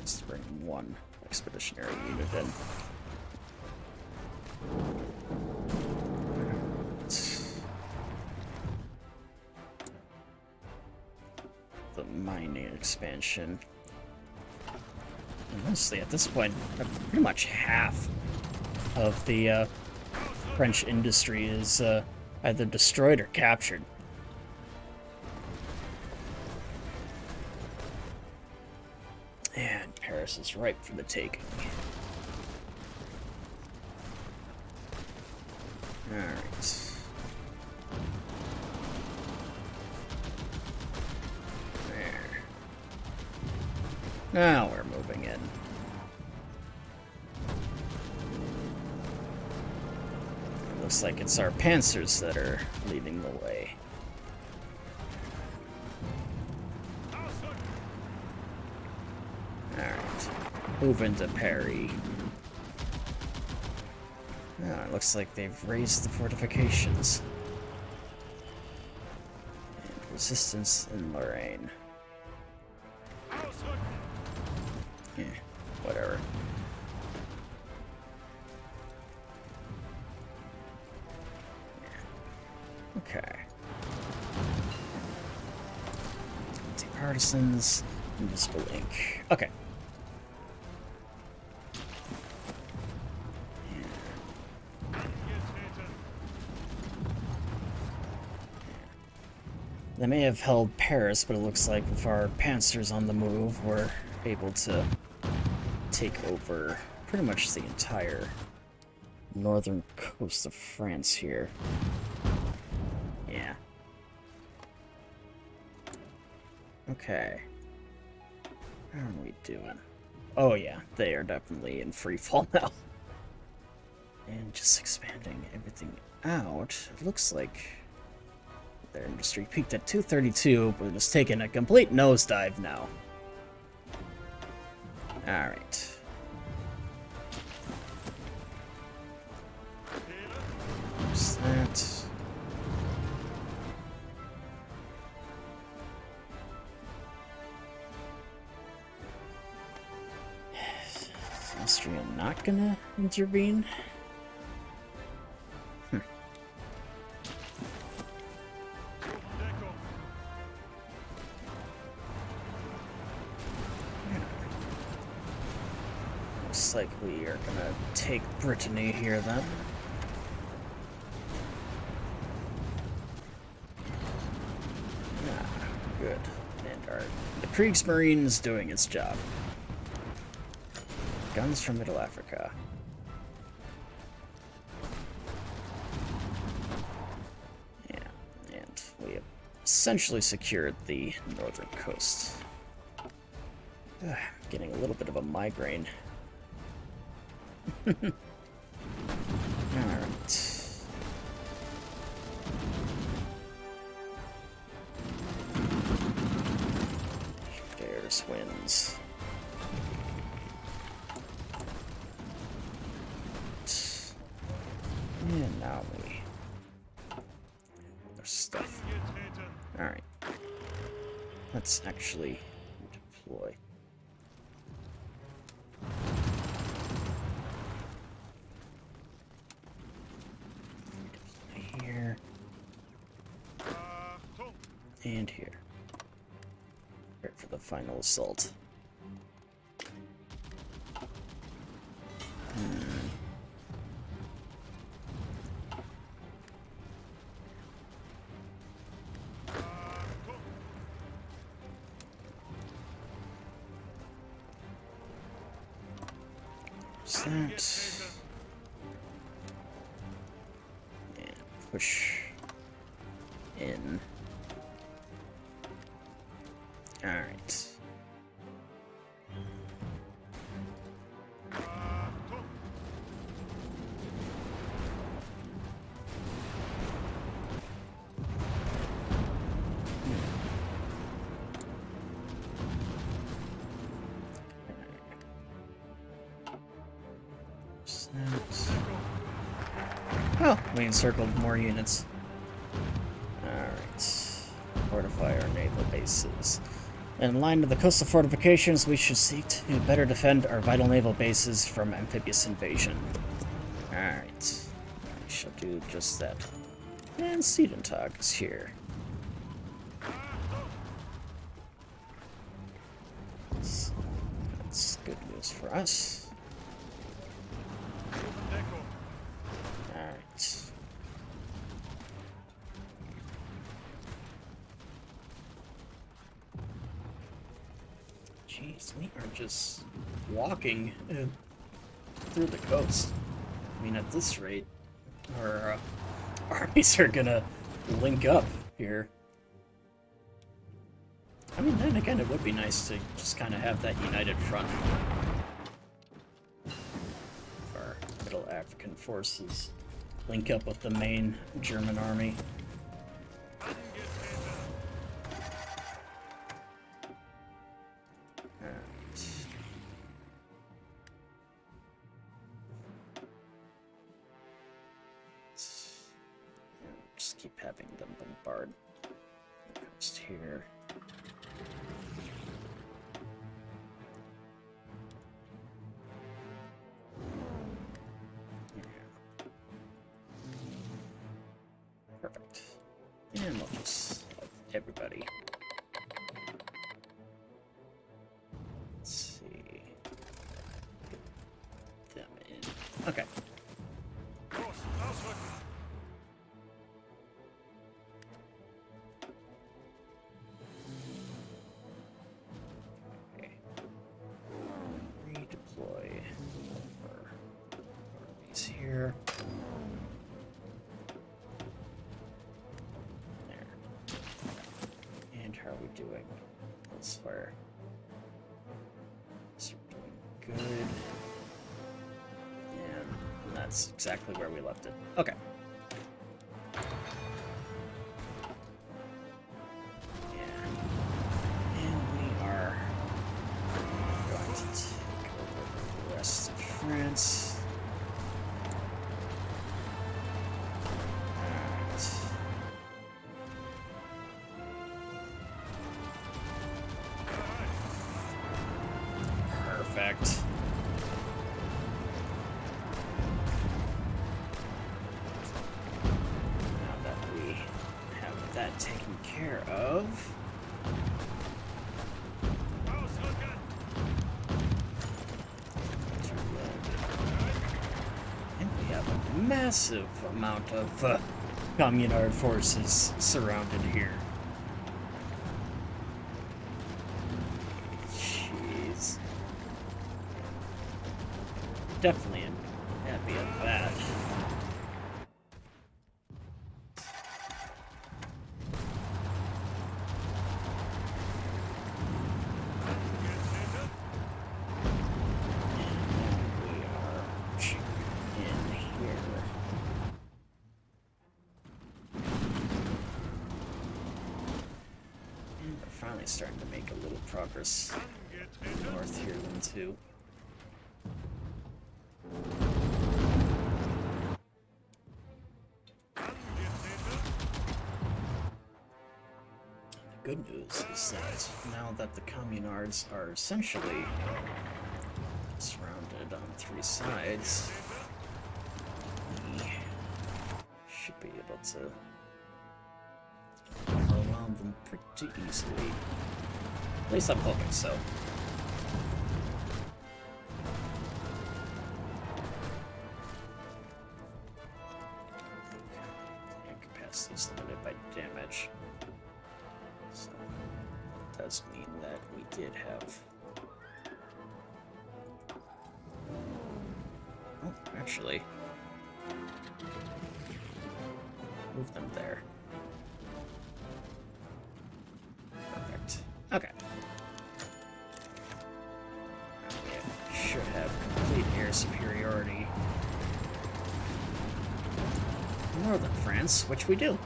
Let's bring one expeditionary unit in. The mining expansion. And honestly, at this point, pretty much half of the French industry is either destroyed or captured. And Paris is ripe for the taking. Alright. Now we're moving in. It looks like it's our panzers that are leading the way. Alright. Move into Paris. Ah, it looks like they've raised the fortifications. And resistance in Lorraine. Yeah, whatever. Yeah. Okay. Anti-partisans, invisible ink. Okay. They may have held Paris, but it looks like with our panzers on the move, we're able to take over pretty much the entire northern coast of France here. Yeah. Okay. How are we doing? Oh yeah, they are definitely in free fall now. And just expanding everything out, it looks like their industry peaked at 232, but it's taken a complete nosedive now. Alright. There's that. Is Austria not gonna intervene? Looks like we are gonna take Brittany here then. Ah, good. And the Kriegsmarine is doing its job. Guns from Mittleafrika. Yeah, and we have essentially secured the northern coast. Getting a little bit of a migraine. Alright. There's winds. And now we... There's stuff. Alright. Let's actually deploy. Here. And here. Prepare for the final assault. There's that. And push in. Alright. Oh, we encircled more units. Alright. Fortify our naval bases. In line with the coastal fortifications, we should seek to better defend our vital naval bases from amphibious invasion. Alright. We shall do just that. And Siedentag is here. So that's good news for us. Alright. Jeez, we are just walking through the coast. I mean, at this rate, our armies are gonna link up here. I mean, then again, it would be nice to just kind of have that united front. Our Middle African forces link up with the main German army. Just keep having them bombard the coast here. Perfect. And we'll just have everybody. Let's see. Get them in. Okay. Redeploy our armies here. How are we doing elsewhere? So we're doing good. And that's exactly where we left it. Okay. Yeah. And we are going to take over the rest of France. Perfect. Now that we have that taken care of, and we have a massive amount of communard forces surrounded here. Definitely happy at that. And we are in here. And we're finally starting to make a little progress north here then too. Good news is that now that the communards are essentially surrounded on three sides, we should be able to overwhelm them pretty easily. At least I'm hoping so. And capacity is limited by damage. So that does mean that we did have actually. Move them there. Perfect. Okay. We should have complete air superiority. Northern France, which we do.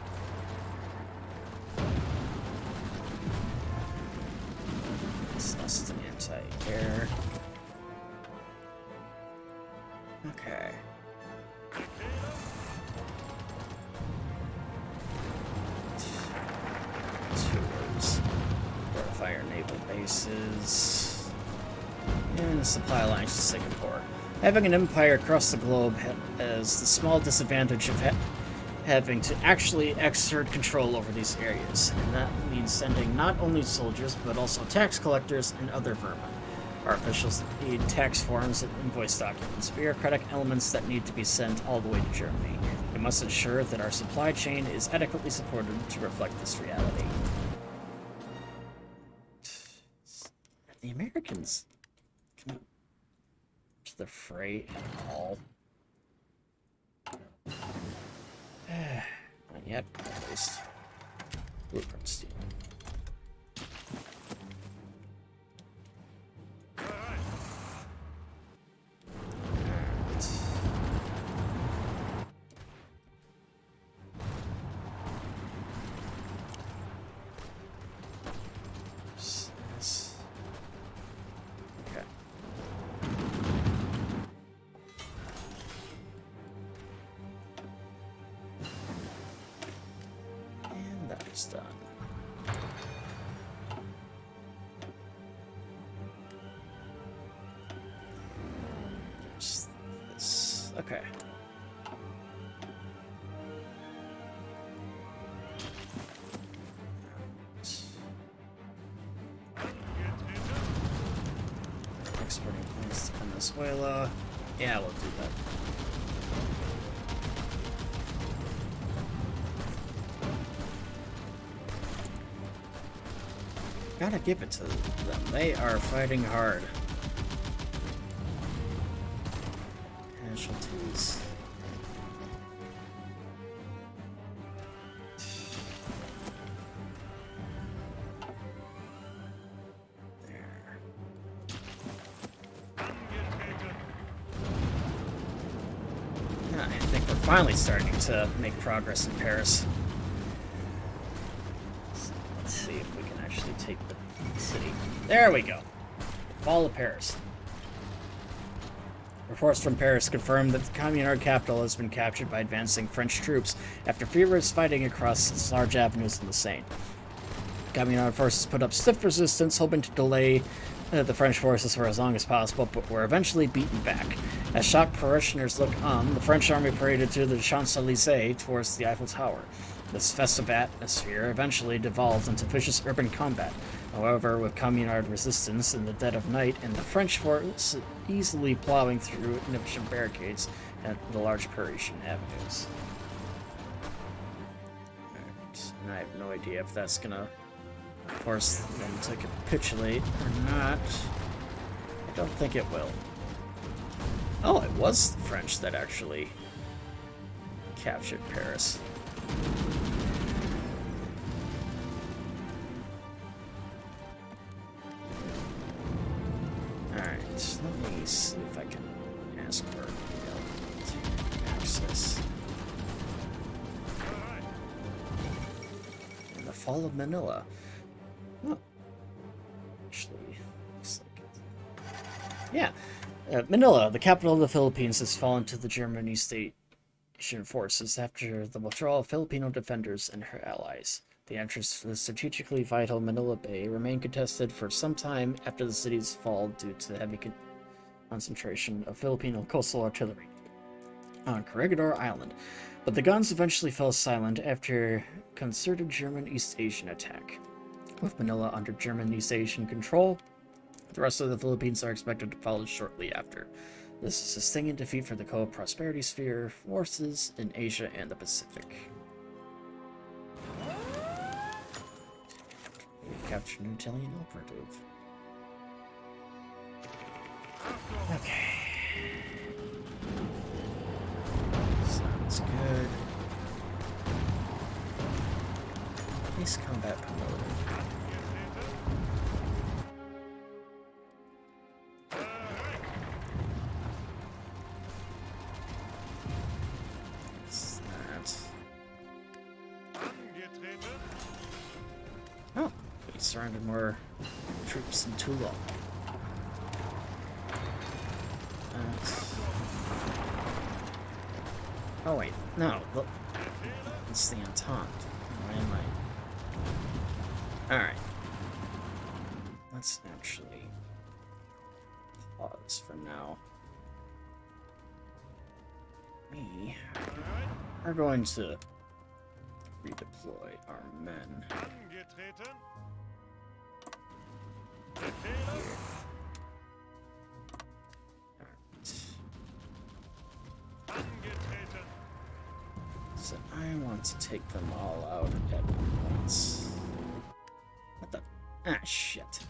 It's anti-air. Okay. Tours. Fortify our naval bases. And supply lines to Singapore. Having an empire across the globe has the small disadvantage of having to actually exert control over these areas, and that means sending not only soldiers, but also tax collectors and other vermin. Our officials need tax forms and invoice documents, bureaucratic elements that need to be sent all the way to Germany. We must ensure that our supply chain is adequately supported to reflect this reality. The Americans come to the fray at all. Not yet, at least. Blueprint steel. Done. There's this. Okay. Exporting plants to Venezuela. Yeah, we'll do that. Gotta give it to them. They are fighting hard. Casualties. There. I think we're finally starting to make progress in Paris. Let's see if we can actually take the city. There we go. Fall of Paris. Reports from Paris confirm that the Communard capital has been captured by advancing French troops after furious fighting across its large avenues in the Seine. Communard forces put up stiff resistance, hoping to delay the French forces for as long as possible, but were eventually beaten back. As shocked parishioners looked on, the French army paraded through the Champs-Élysées towards the Eiffel Tower. This festive atmosphere eventually devolved into vicious urban combat. However, with Communard resistance in the dead of night and the French force easily plowing through inefficient barricades at the large Parisian avenues. Alright, and I have no idea if that's gonna force them to capitulate or not. I don't think it will. Oh, it was the French that actually captured Paris. Alright, let me see if I can ask for access. In the fall of Manila. Oh. Actually, looks like it. Yeah. Manila, the capital of the Philippines, has fallen to the German East Asian forces after the withdrawal of Filipino defenders and her allies. The entrance to the strategically vital Manila Bay remained contested for some time after the city's fall due to heavy concentration of Filipino coastal artillery on Corregidor Island, but the guns eventually fell silent after concerted German East Asian attack. With Manila under German East Asian control, the rest of the Philippines are expected to follow shortly after. This is a stinging defeat for the co-prosperity sphere forces in Asia and the Pacific. Capture an Italian operative. Okay. surrounded more troops in too long. Oh wait, no, look. It's the Entente. Why am I... Alright. Let's actually pause for now. We are going to redeploy our men. Here. So I want to take them all out at once. What the? Ah, shit.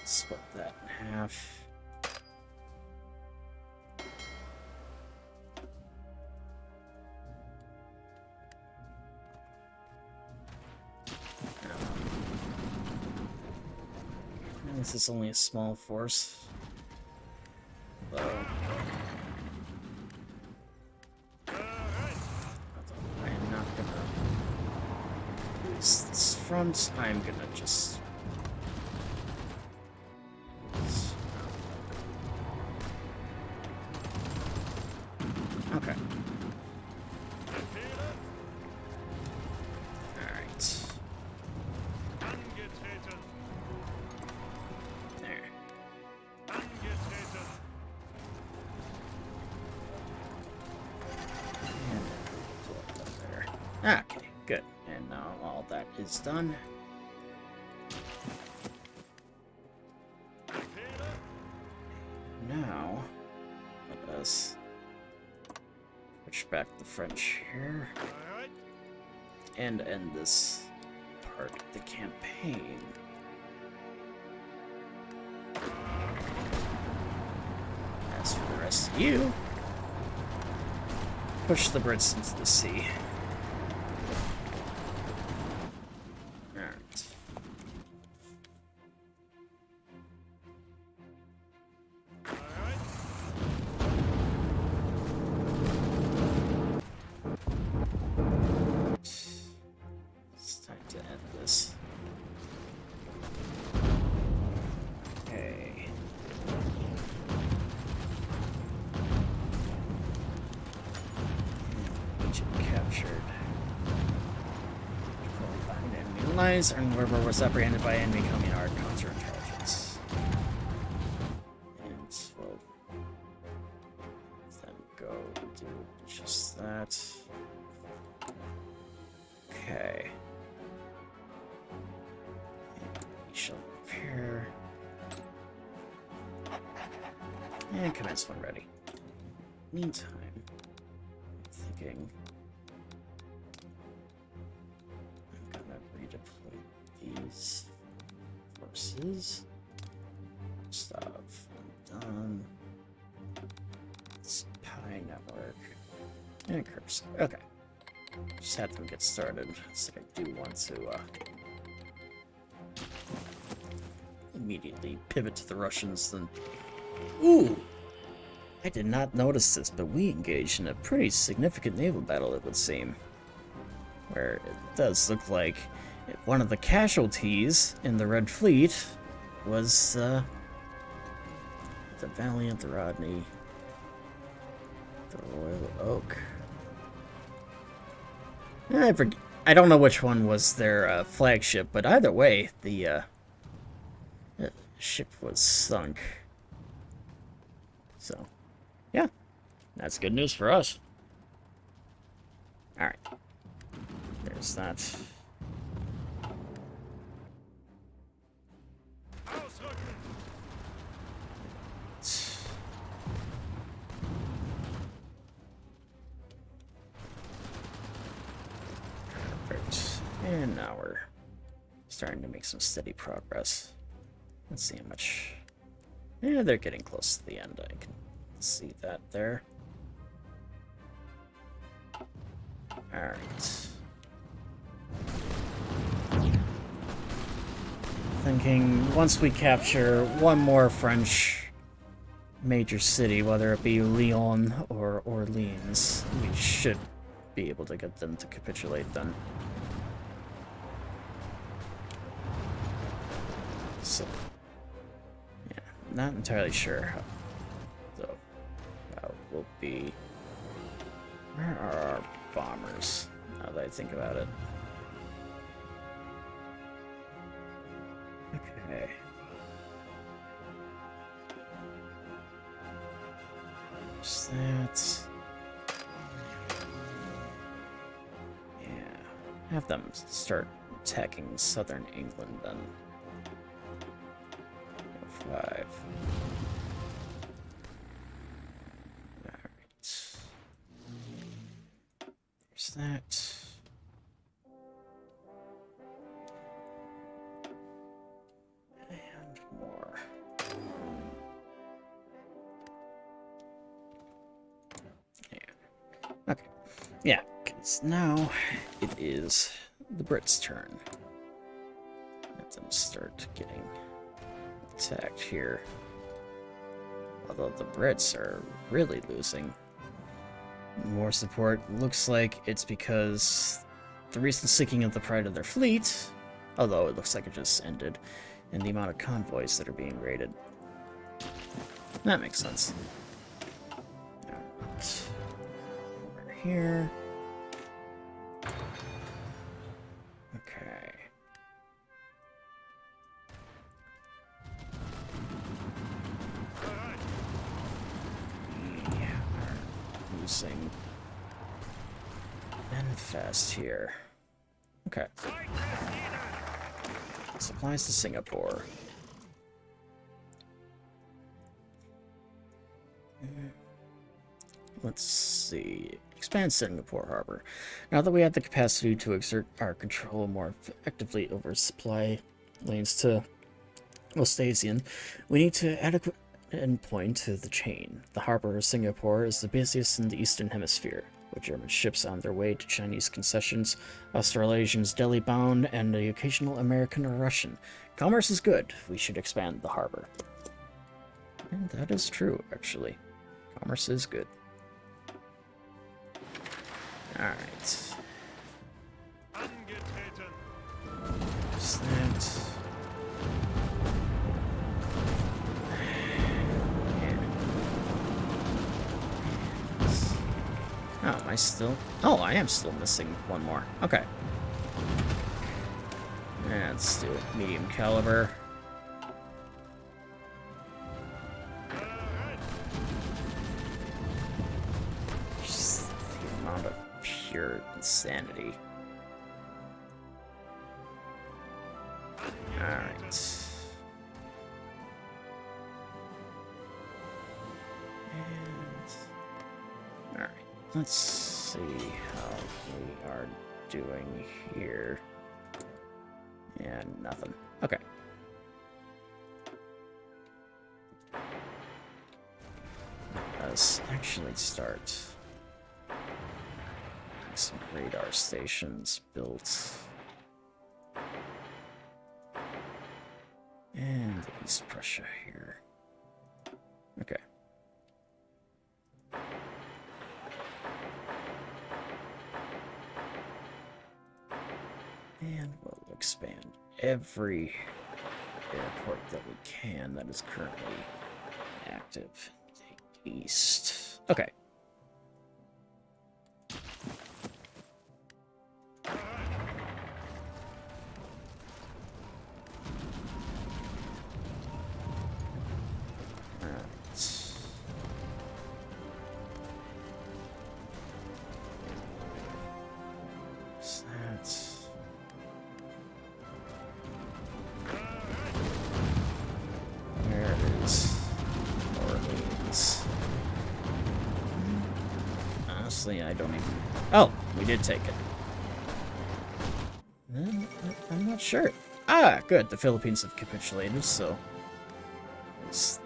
Split that in half. This is only a small force, though. I am not gonna lose this front. I'm gonna just... Okay. Alright. Okay, good. And now all that is done. Now, let us push back the French here and end this part of the campaign. As for the rest of you, push the Brits into the sea. And River was apprehended by enemy coming our counterintelligence. And we'll then go do just that. Okay. And we shall prepare. And commence when ready. Meantime, I'm thinking... these forces. Stuff. I'm done. Spy network. And curse. Okay. Just have them get started. So I do want to immediately pivot to the Russians then. Ooh! I did not notice this, but we engaged in a pretty significant naval battle, it would seem. Where it does look like one of the casualties in the Red Fleet was the Valiant, the Rodney, the Royal Oak. I don't know which one was their flagship, but either way, the ship was sunk. So, yeah, that's good news for us. All right, there's that. Perfect. And now we're starting to make some steady progress. Let's see how much... Yeah, they're getting close to the end. I can see that there. Alright. Thinking once we capture one more French major city, whether it be Lyon or Orleans, we should be able to get them to capitulate then. So, yeah, not entirely sure how, though, how it will be. Where are our bombers, now that I think about it? Okay. There's that. Yeah. Have them start attacking southern England then. 5. Alright. There's that. And more. Yeah. Okay. Yeah, because now it is the Brits' turn. Let them start getting attacked here. Although the Brits are really losing more support. Looks like it's because the recent sinking of the pride of their fleet, although it looks like it just ended, and the amount of convoys that are being raided. That makes sense. Alright. Over here. Okay. Using and fast here. Okay. Supplies to Singapore. Let's see. Expand Singapore Harbor. Now that we have the capacity to exert our control more effectively over supply lanes to Ostasian, we need to adequate endpoint to the chain. The harbor of Singapore is the busiest in the Eastern Hemisphere, with German ships on their way to Chinese concessions, Australasians Delhi-bound, and the occasional American or Russian. Commerce is good. We should expand the harbor. And that is true, actually. Commerce is good. Alright. What's that? Oh, am I still? Oh, I am still missing one more. Okay. Let's do it. Medium caliber. Just the amount of pure insanity. Alright. Alright. Let's see how we are doing here. Yeah, nothing. Okay. Let's actually start getting some radar stations built. And East Prussia here. Okay. And we'll expand every airport that we can that is currently active in the east. Okay. I don't even... Oh, we did take it. I'm not sure. Ah, good. The Philippines have capitulated, so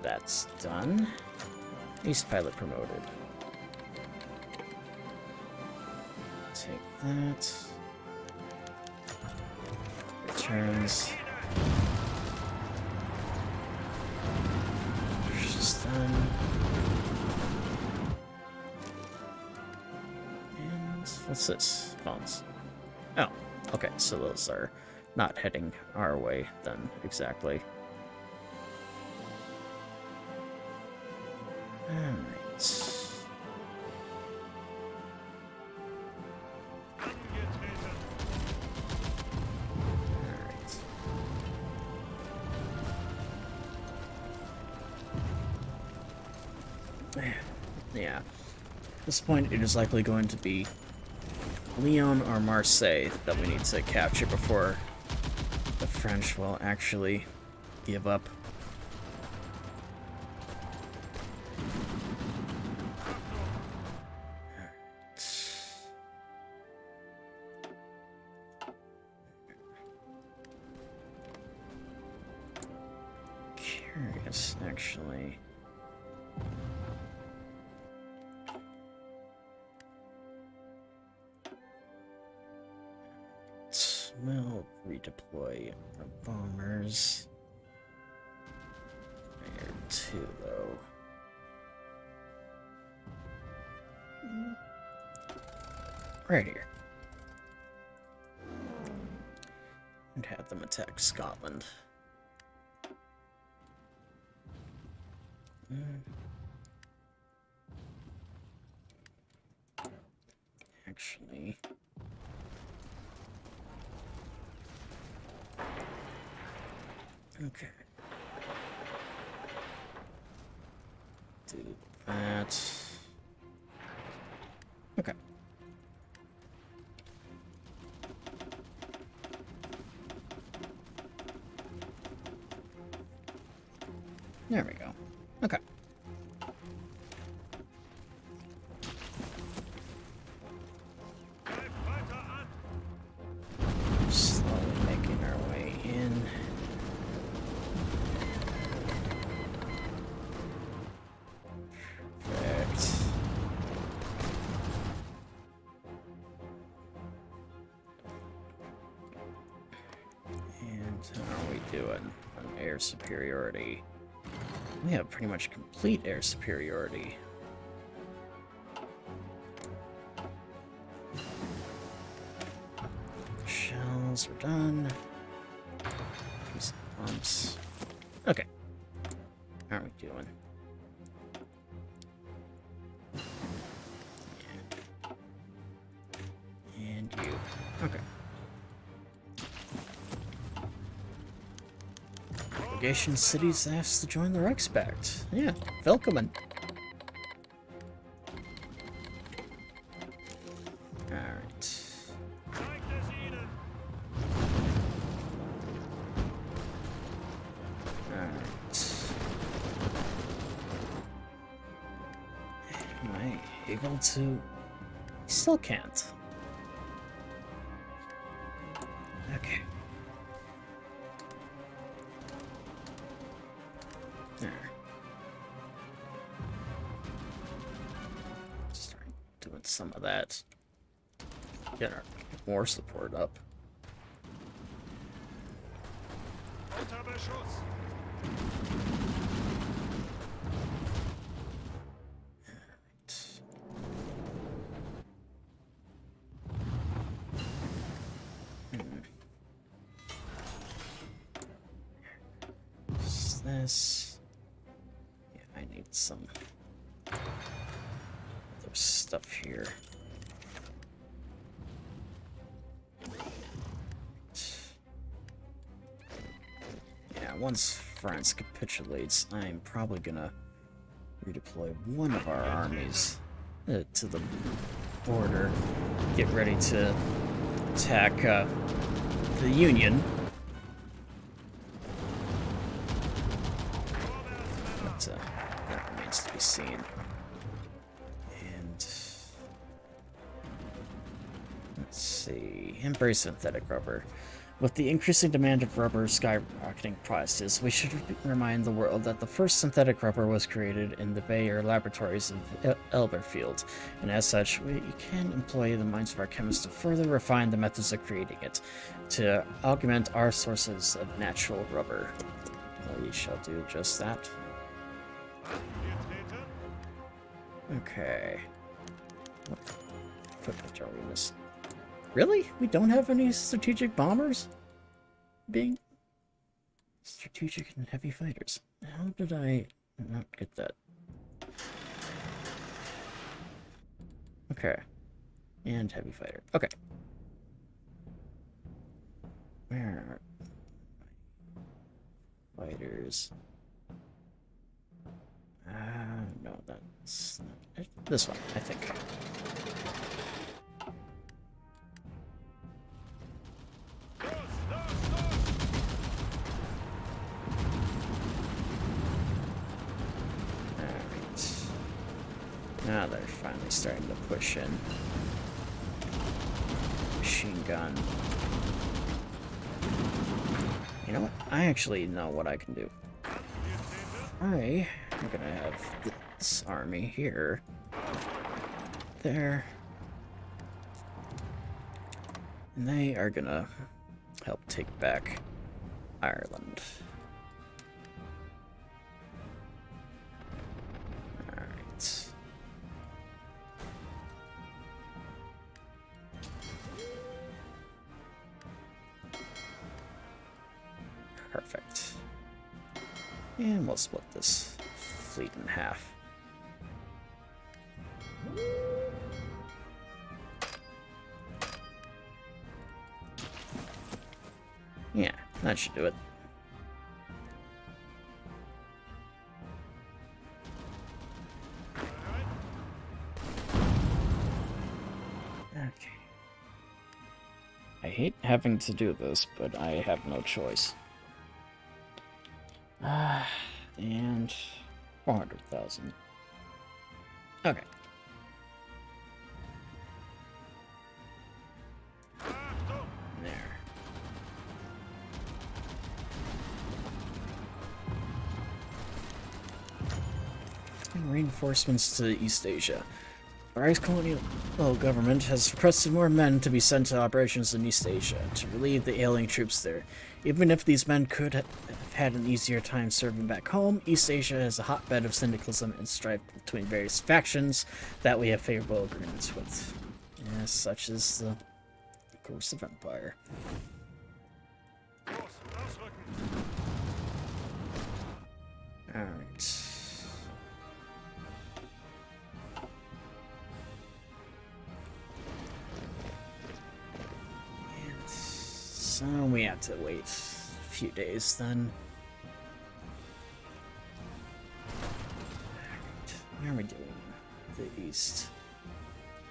that's done. East pilot promoted. Take that. Returns. She's done. What's this? Phones. Oh, okay, so those are not heading our way then, exactly. Alright. Yeah. At this point, it is likely going to be Lyon or Marseille that we need to capture before the French will actually give up. Curious, actually. We'll redeploy our bombers. There too, though. Right here. And have them attack Scotland. Actually... Okay. Do that. Okay. There we go. Okay. Slowly making our way in. Doing on air superiority. We have pretty much complete air superiority. Shells are done. These pumps. Okay. How are we doing? And you. Okay. Delegation cities asked to join the Reichspakt. Yeah, welcome. Alright. Alright. Am I able to... Still can't. Okay. There. Start doing some of that. Get our war support up. This. Yeah, I need some other stuff here. Yeah, once France capitulates, I'm probably gonna redeploy one of our armies to the border. Get ready to attack the Union. That remains to be seen. And let's see. Embrace synthetic rubber. With the increasing demand of rubber skyrocketing prices, we should remind the world that the first synthetic rubber was created in the Bayer laboratories of Elberfeld, and as such, we can employ the minds of our chemists to further refine the methods of creating it, to augment our sources of natural rubber. We shall do just that. Okay. Equipment arenas. Really? We don't have any strategic bombers? Being strategic and heavy fighters. How did I not get that? Okay. And heavy fighter. Okay. Where are fighters? No, that's not it. This one, I think. Alright. Now they're finally starting to push in. Machine gun. You know what? I actually know what I can do. I'm gonna have this army here. There. And they are gonna help take back Ireland. Alright. Perfect. And we'll split this fleet in half. Yeah, that should do it. Okay. I hate having to do this, but I have no choice. And 400,000. Okay. There. And reinforcements to East Asia. The Reich's colonial government has requested more men to be sent to operations in East Asia to relieve the ailing troops there. Even if these men could have had an easier time serving back home, East Asia is a hotbed of syndicalism and strife between various factions that we have favorable agreements with. Yes, such is the course of empire. Alright. So we have to wait a few days then. Alright, where are we doing? The east.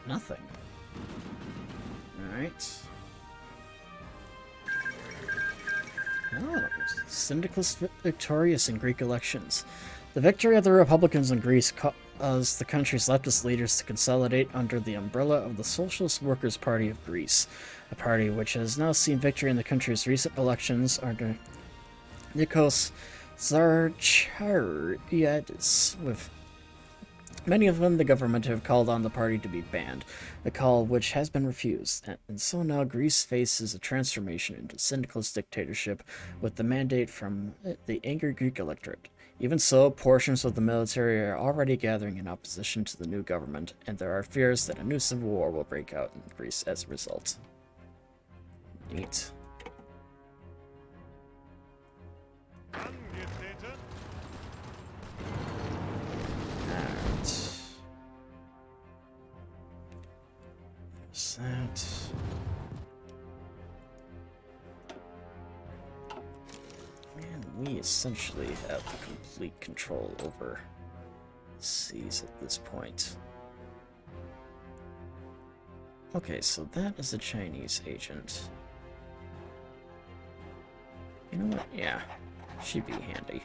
Nothing. Alright. Oh, syndicalists victorious in Greek elections. The victory of the Republicans in Greece caused the country's leftist leaders to consolidate under the umbrella of the Socialist Workers' Party of Greece, a party which has now seen victory in the country's recent elections under Nikos Zarchariadis, with many of them the government have called on the party to be banned, a call which has been refused, and so now Greece faces a transformation into syndicalist dictatorship with the mandate from the angry Greek electorate. Even so, portions of the military are already gathering in opposition to the new government, and there are fears that a new civil war will break out in Greece as a result. Neat. Alright. There's that. And we essentially have complete control over seas at this point. Okay, so that is a Chinese agent. You know what? Yeah, she'd be handy.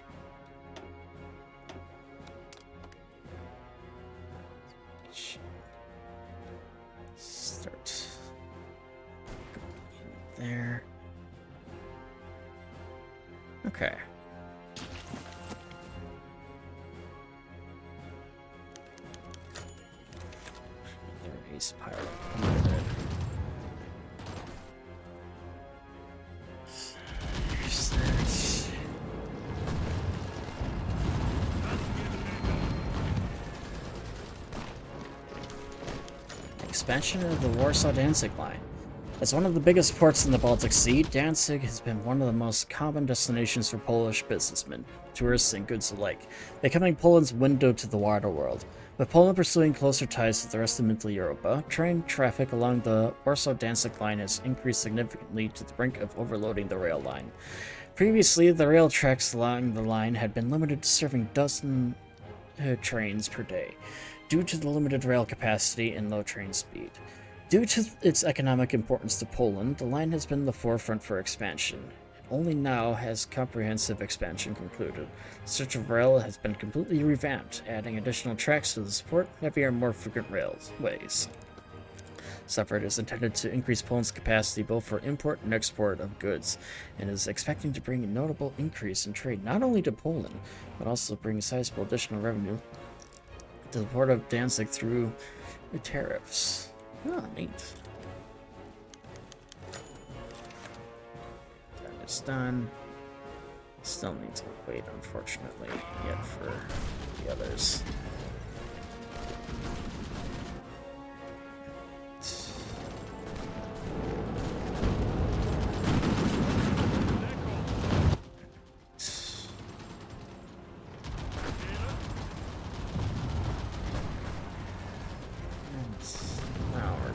Start going in there. Okay. Another ace pilot. There's that. Expansion of the Warsaw-Danzig line. As one of the biggest ports in the Baltic Sea, Danzig has been one of the most common destinations for Polish businessmen, tourists, and goods alike, becoming Poland's window to the water world. With Poland pursuing closer ties with the rest of Middle Europe, train traffic along the Warsaw-Danzig line has increased significantly to the brink of overloading the rail line. Previously, the rail tracks along the line had been limited to serving dozen trains per day, due to the limited rail capacity and low train speed. Due to its economic importance to Poland, the line has been in the forefront for expansion. Only now has comprehensive expansion concluded. The stretch of rail has been completely revamped, adding additional tracks to the support heavier and more frequent railways. This effort is intended to increase Poland's capacity both for import and export of goods, and is expecting to bring a notable increase in trade not only to Poland, but also bring sizable additional revenue to the port of Danzig through the tariffs. Oh, neat. That is done. Still need to wait, unfortunately, yet for the others.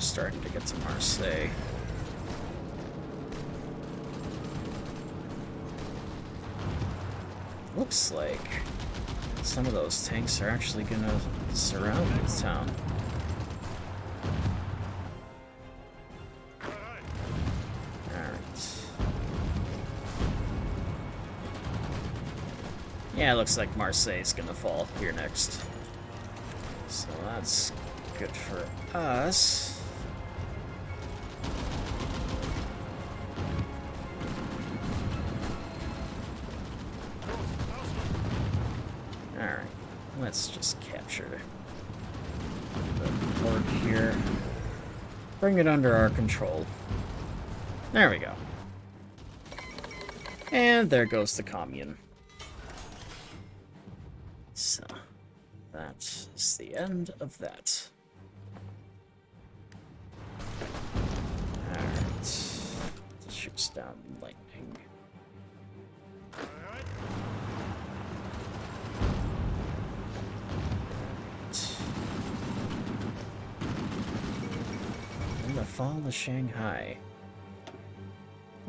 Starting to get to Marseille. Looks like some of those tanks are actually gonna surround the town. Alright. Yeah, it looks like Marseille's gonna fall here next. So that's good for us. Let's just capture the port here. Bring it under our control. There we go. And there goes the commune. So, that is the end of that. Alright. This shoots down lightning. The fall of Shanghai.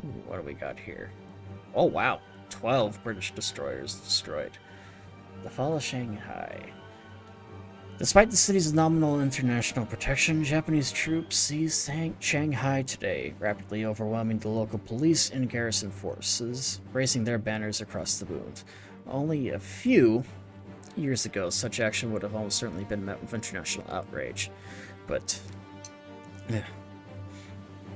Ooh, what do we got here? Oh wow, 12 British destroyers destroyed. The fall of Shanghai. Despite the city's nominal international protection, Japanese troops seized Shanghai today, rapidly overwhelming the local police and garrison forces, raising their banners across the boot. Only a few years ago, such action would have almost certainly been met with international outrage. But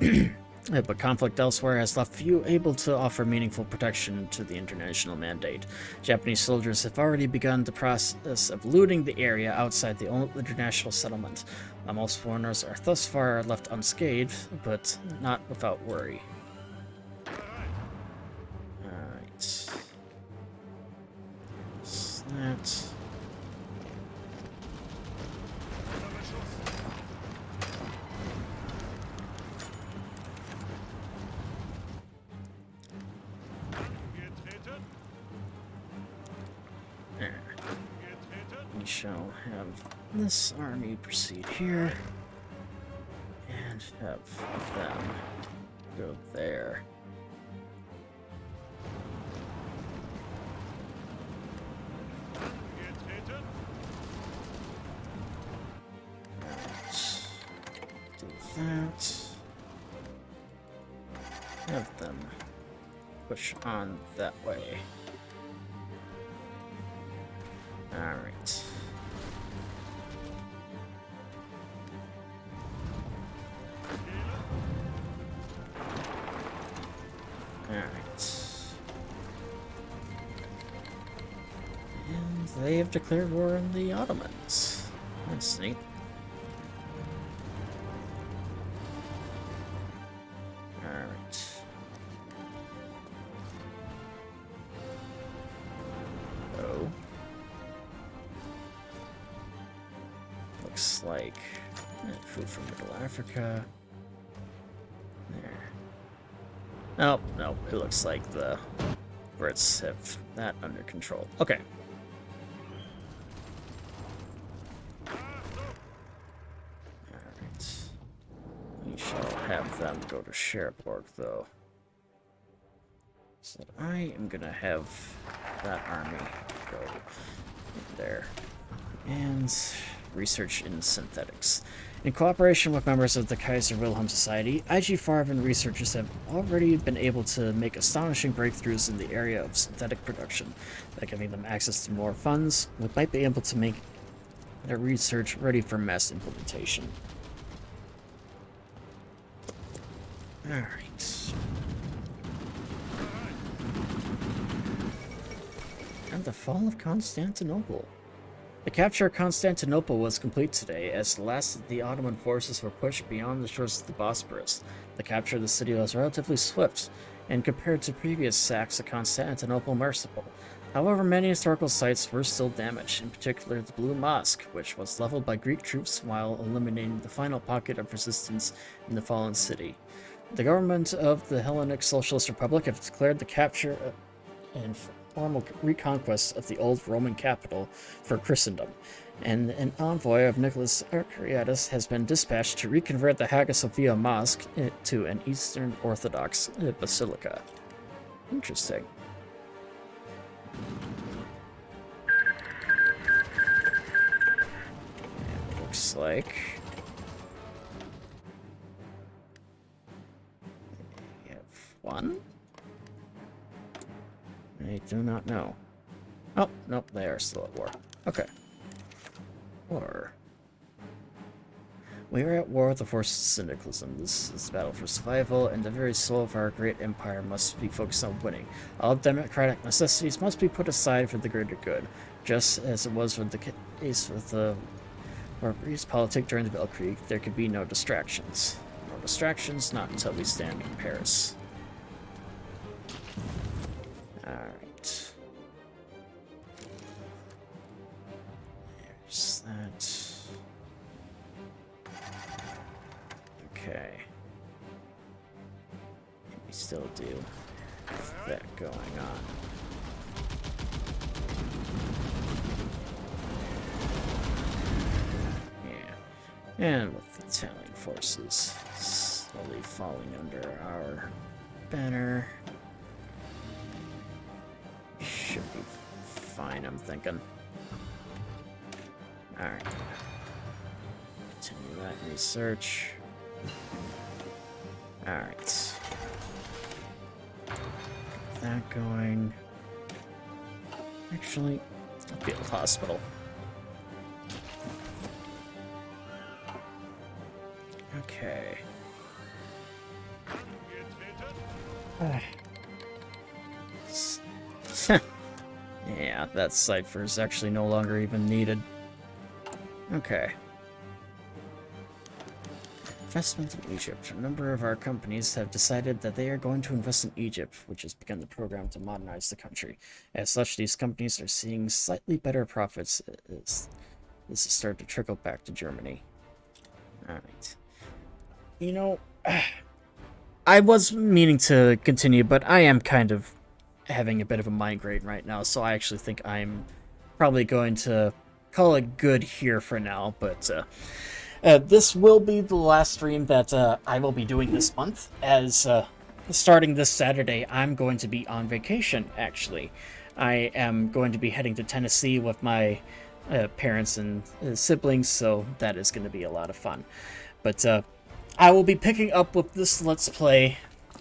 but conflict elsewhere has left few able to offer meaningful protection to the international mandate. Japanese soldiers have already begun the process of looting the area outside the international settlement. Most foreigners are thus far left unscathed, but not without worry. Alright. That. We shall have this army proceed here, and have them go there. Let's do that. Have them push on that way. Alright. Alright. And they have declared war on the Ottomans. That's neat. Alright. Oh. Looks like Food from Middle Africa. There. Oh, no, it looks like the Brits have that under control. Okay. Alright. We shall have them go to Cherbourg, though. So I am gonna have that army go in there. And research in synthetics. In cooperation with members of the Kaiser Wilhelm Society, IG-Farben and researchers have already been able to make astonishing breakthroughs in the area of synthetic production. By giving them access to more funds, we might be able to make their research ready for mass implementation. Alright. And the fall of Constantinople. The capture of Constantinople was complete today, as the last of the Ottoman forces were pushed beyond the shores of the Bosporus. The capture of the city was relatively swift, and compared to previous sacks of Constantinople, merciful. However, many historical sites were still damaged, in particular the Blue Mosque, which was leveled by Greek troops while eliminating the final pocket of resistance in the fallen city. The government of the Hellenic Socialist Republic have declared the capture and formal reconquest of the old Roman capital for Christendom, and an envoy of Nicholas Arcadius has been dispatched to reconvert the Hagia Sophia Mosque to an Eastern Orthodox basilica. Interesting. And it looks like we have one. I do not know. Oh, nope, they are still at war. Okay. War. We are at war with the forces of syndicalism. This is a battle for survival, and the very soul of our great empire must be focused on winning. All democratic necessities must be put aside for the greater good, just as it was with the case with the Barbarese politic during the Weltkrieg. There could be no distractions. No distractions, not until we stand in Paris. Alright. There's that. Okay. We still do have that going on. Yeah. And with the Italian forces slowly falling under our banner. Should be fine, I'm thinking. Alright. Continue that research. Alright. Get that going. Actually, a field hospital. Okay. Yeah, that cipher is actually no longer even needed. Okay. Investment in Egypt. A number of our companies have decided that they are going to invest in Egypt, which has begun the program to modernize the country. As such, these companies are seeing slightly better profits as this has started to trickle back to Germany. Alright. You know, I was meaning to continue, but I am kind of having a bit of a migraine right now, so I actually think I'm probably going to call it good here for now, but this will be the last stream that I will be doing this month, as starting this Saturday, I'm going to be on vacation, actually. I am going to be heading to Tennessee with my parents and siblings, so that is going to be a lot of fun. But I will be picking up with this Let's Play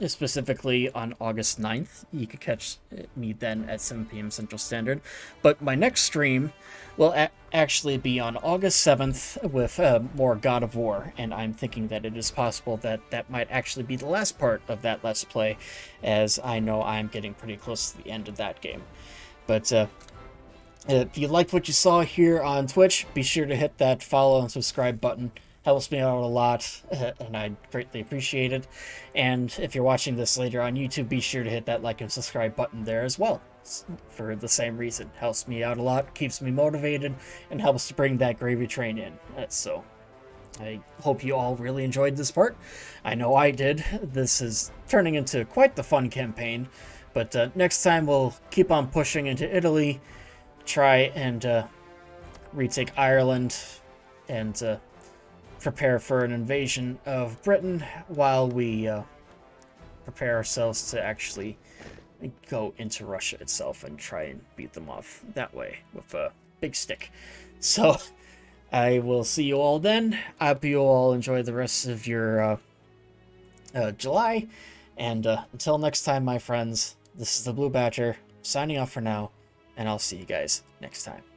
specifically on August 9th. You can catch me then at 7 p.m. Central Standard. But my next stream will actually be on August 7th with more God of War, and I'm thinking that it is possible that that might actually be the last part of that Let's Play, as I know I'm getting pretty close to the end of that game. But if you liked what you saw here on Twitch, be sure to hit that follow and subscribe button. Helps me out a lot, and I greatly appreciate it. And if you're watching this later on YouTube, be sure to hit that like and subscribe button there as well, for the same reason. Helps me out a lot, keeps me motivated, and helps to bring that gravy train in. So, I hope you all really enjoyed this part. I know I did. This is turning into quite the fun campaign, but next time we'll keep on pushing into Italy, try and retake Ireland, and prepare for an invasion of Britain while we prepare ourselves to actually go into Russia itself and try and beat them off that way with a big stick. So I will see you all then. I hope you all enjoy the rest of your July. And until next time, my friends, this is the Blue Badger signing off for now, and I'll see you guys next time.